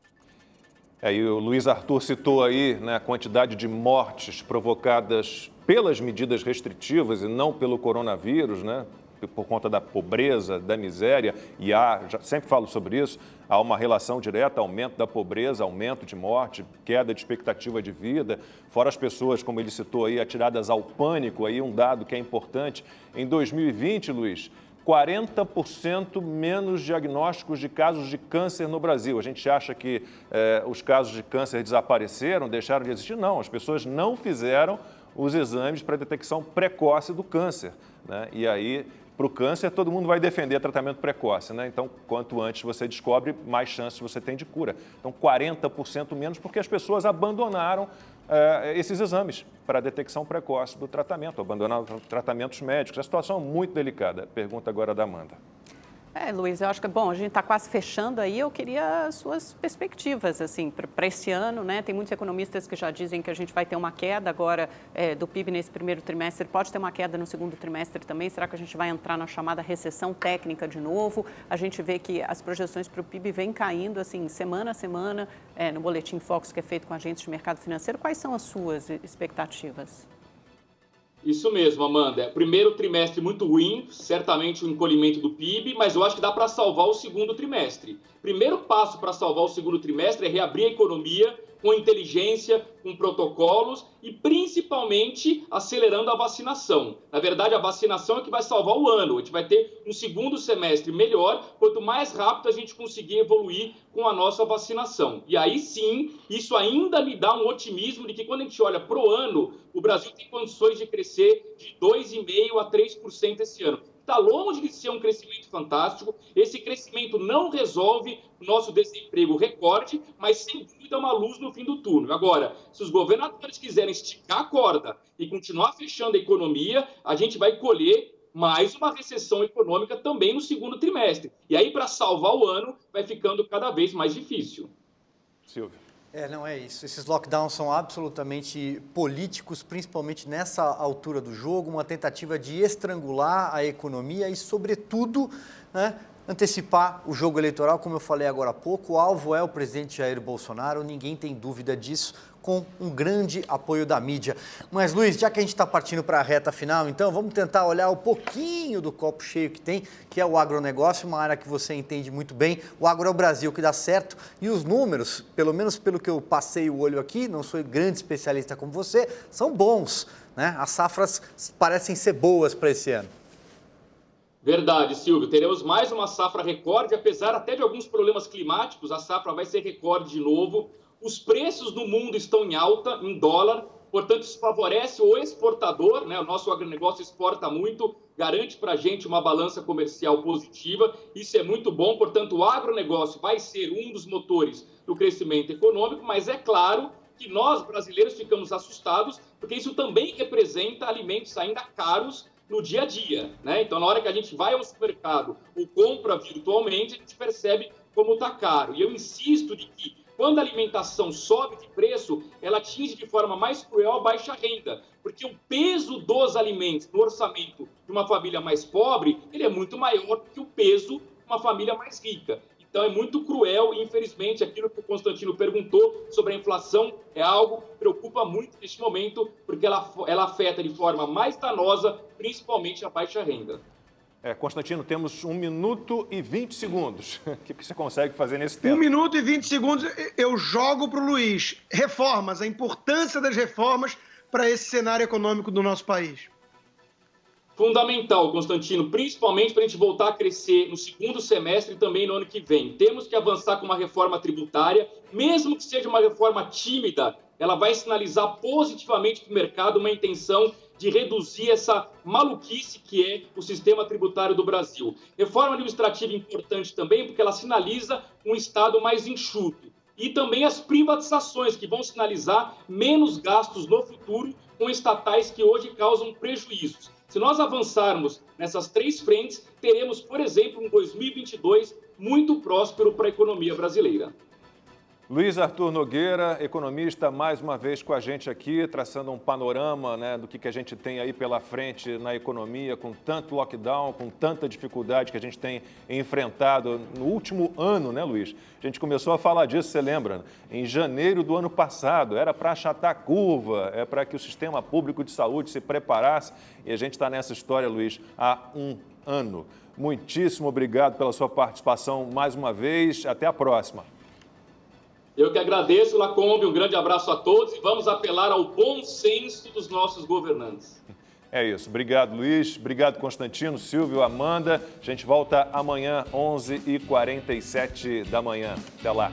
E o Luiz Arthur citou aí, né, a quantidade de mortes provocadas pelas medidas restritivas e não pelo coronavírus, né, por conta da pobreza, da miséria, e sempre falo sobre isso, há uma relação direta, aumento da pobreza, aumento de morte, queda de expectativa de vida, fora as pessoas, como ele citou aí, atiradas ao pânico, aí um dado que é importante, em 2020, Luiz, 40% menos diagnósticos de casos de câncer no Brasil. A gente acha que os casos de câncer desapareceram, deixaram de existir. Não, as pessoas não fizeram os exames para detecção precoce do câncer, né? E aí, para o câncer, todo mundo vai defender tratamento precoce, né? Então, quanto antes você descobre, mais chances você tem de cura. Então, 40% menos porque as pessoas abandonaram esses exames para detecção precoce do tratamento, abandonaram tratamentos médicos. A situação é muito delicada. Pergunta agora da Amanda. Luiz, eu acho que, bom, a gente está quase fechando aí, eu queria as suas perspectivas, assim, para esse ano, né? Tem muitos economistas que já dizem que a gente vai ter uma queda agora do PIB nesse primeiro trimestre, pode ter uma queda no segundo trimestre também, será que a gente vai entrar na chamada recessão técnica de novo? A gente vê que as projeções para o PIB vêm caindo, assim, semana a semana, no Boletim Focus, que é feito com agentes de mercado financeiro. Quais são as suas expectativas? Isso mesmo, Amanda. Primeiro trimestre muito ruim, certamente o encolhimento do PIB, mas eu acho que dá para salvar o segundo trimestre. Primeiro passo para salvar o segundo trimestre é reabrir a economia com inteligência, com protocolos e principalmente acelerando a vacinação. Na verdade, a vacinação é que vai salvar o ano. A gente vai ter um segundo semestre melhor, quanto mais rápido a gente conseguir evoluir com a nossa vacinação. E aí sim, isso ainda me dá um otimismo de que quando a gente olha para o ano, o Brasil tem condições de crescer de 2,5% a 3% esse ano. Está longe de ser um crescimento fantástico. Esse crescimento não resolve o nosso desemprego recorde, mas sem dúvida é uma luz no fim do túnel. Agora, se os governadores quiserem esticar a corda e continuar fechando a economia, a gente vai colher mais uma recessão econômica também no segundo trimestre. E aí, para salvar o ano, vai ficando cada vez mais difícil. Silvio. Não é isso. Esses lockdowns são absolutamente políticos, principalmente nessa altura do jogo, uma tentativa de estrangular a economia e, sobretudo, né, antecipar o jogo eleitoral, como eu falei agora há pouco. O alvo é o presidente Jair Bolsonaro, ninguém tem dúvida disso, com um grande apoio da mídia. Mas, Luiz, já que a gente está partindo para a reta final, então vamos tentar olhar um pouquinho do copo cheio que tem, que é o agronegócio, uma área que você entende muito bem. O agro é o Brasil que dá certo e os números, pelo menos pelo que eu passei o olho aqui, não sou grande especialista como você, são bons, né? As safras parecem ser boas para esse ano. Verdade, Silvio. Teremos mais uma safra recorde, apesar até de alguns problemas climáticos, a safra vai ser recorde de novo. Os preços no mundo estão em alta, em dólar, portanto, isso favorece o exportador, né? O nosso agronegócio exporta muito, garante para a gente uma balança comercial positiva, isso é muito bom, portanto, o agronegócio vai ser um dos motores do crescimento econômico, mas é claro que nós, brasileiros, ficamos assustados, porque isso também representa alimentos ainda caros no dia a dia, né? Então, na hora que a gente vai ao supermercado ou compra virtualmente, a gente percebe como está caro. E eu insisto de que quando a alimentação sobe de preço, ela atinge de forma mais cruel a baixa renda, porque o peso dos alimentos no orçamento de uma família mais pobre, ele é muito maior do que o peso de uma família mais rica. Então é muito cruel e, infelizmente, aquilo que o Constantino perguntou sobre a inflação é algo que preocupa muito neste momento, porque ela afeta de forma mais danosa, principalmente a baixa renda. Constantino, temos 1 minuto e 20 segundos. O que você consegue fazer nesse tempo? 1 minuto e 20 segundos, eu jogo para o Luiz. Reformas, a importância das reformas para esse cenário econômico do nosso país. fundamental, Constantino, principalmente para a gente voltar a crescer no segundo semestre e também no ano que vem. Temos que avançar com uma reforma tributária, mesmo que seja uma reforma tímida, ela vai sinalizar positivamente para o mercado uma intenção de reduzir essa maluquice que é o sistema tributário do Brasil. Reforma administrativa importante também, porque ela sinaliza um Estado mais enxuto. E também as privatizações, que vão sinalizar menos gastos no futuro com estatais que hoje causam prejuízos. Se nós avançarmos nessas três frentes, teremos, por exemplo, um 2022 muito próspero para a economia brasileira. Luiz Arthur Nogueira, economista, mais uma vez com a gente aqui, traçando um panorama, né, do que a gente tem aí pela frente na economia, com tanto lockdown, com tanta dificuldade que a gente tem enfrentado no último ano, né, Luiz? A gente começou a falar disso, você lembra? Em janeiro do ano passado, era para achatar a curva, é para que o sistema público de saúde se preparasse, e a gente está nessa história, Luiz, há um ano. Muitíssimo obrigado pela sua participação mais uma vez, até a próxima. Eu que agradeço, Lacombe, um grande abraço a todos e vamos apelar ao bom senso dos nossos governantes. É isso. Obrigado, Luiz. Obrigado, Constantino, Silvio, Amanda. A gente volta amanhã, 11h47 da manhã. Até lá.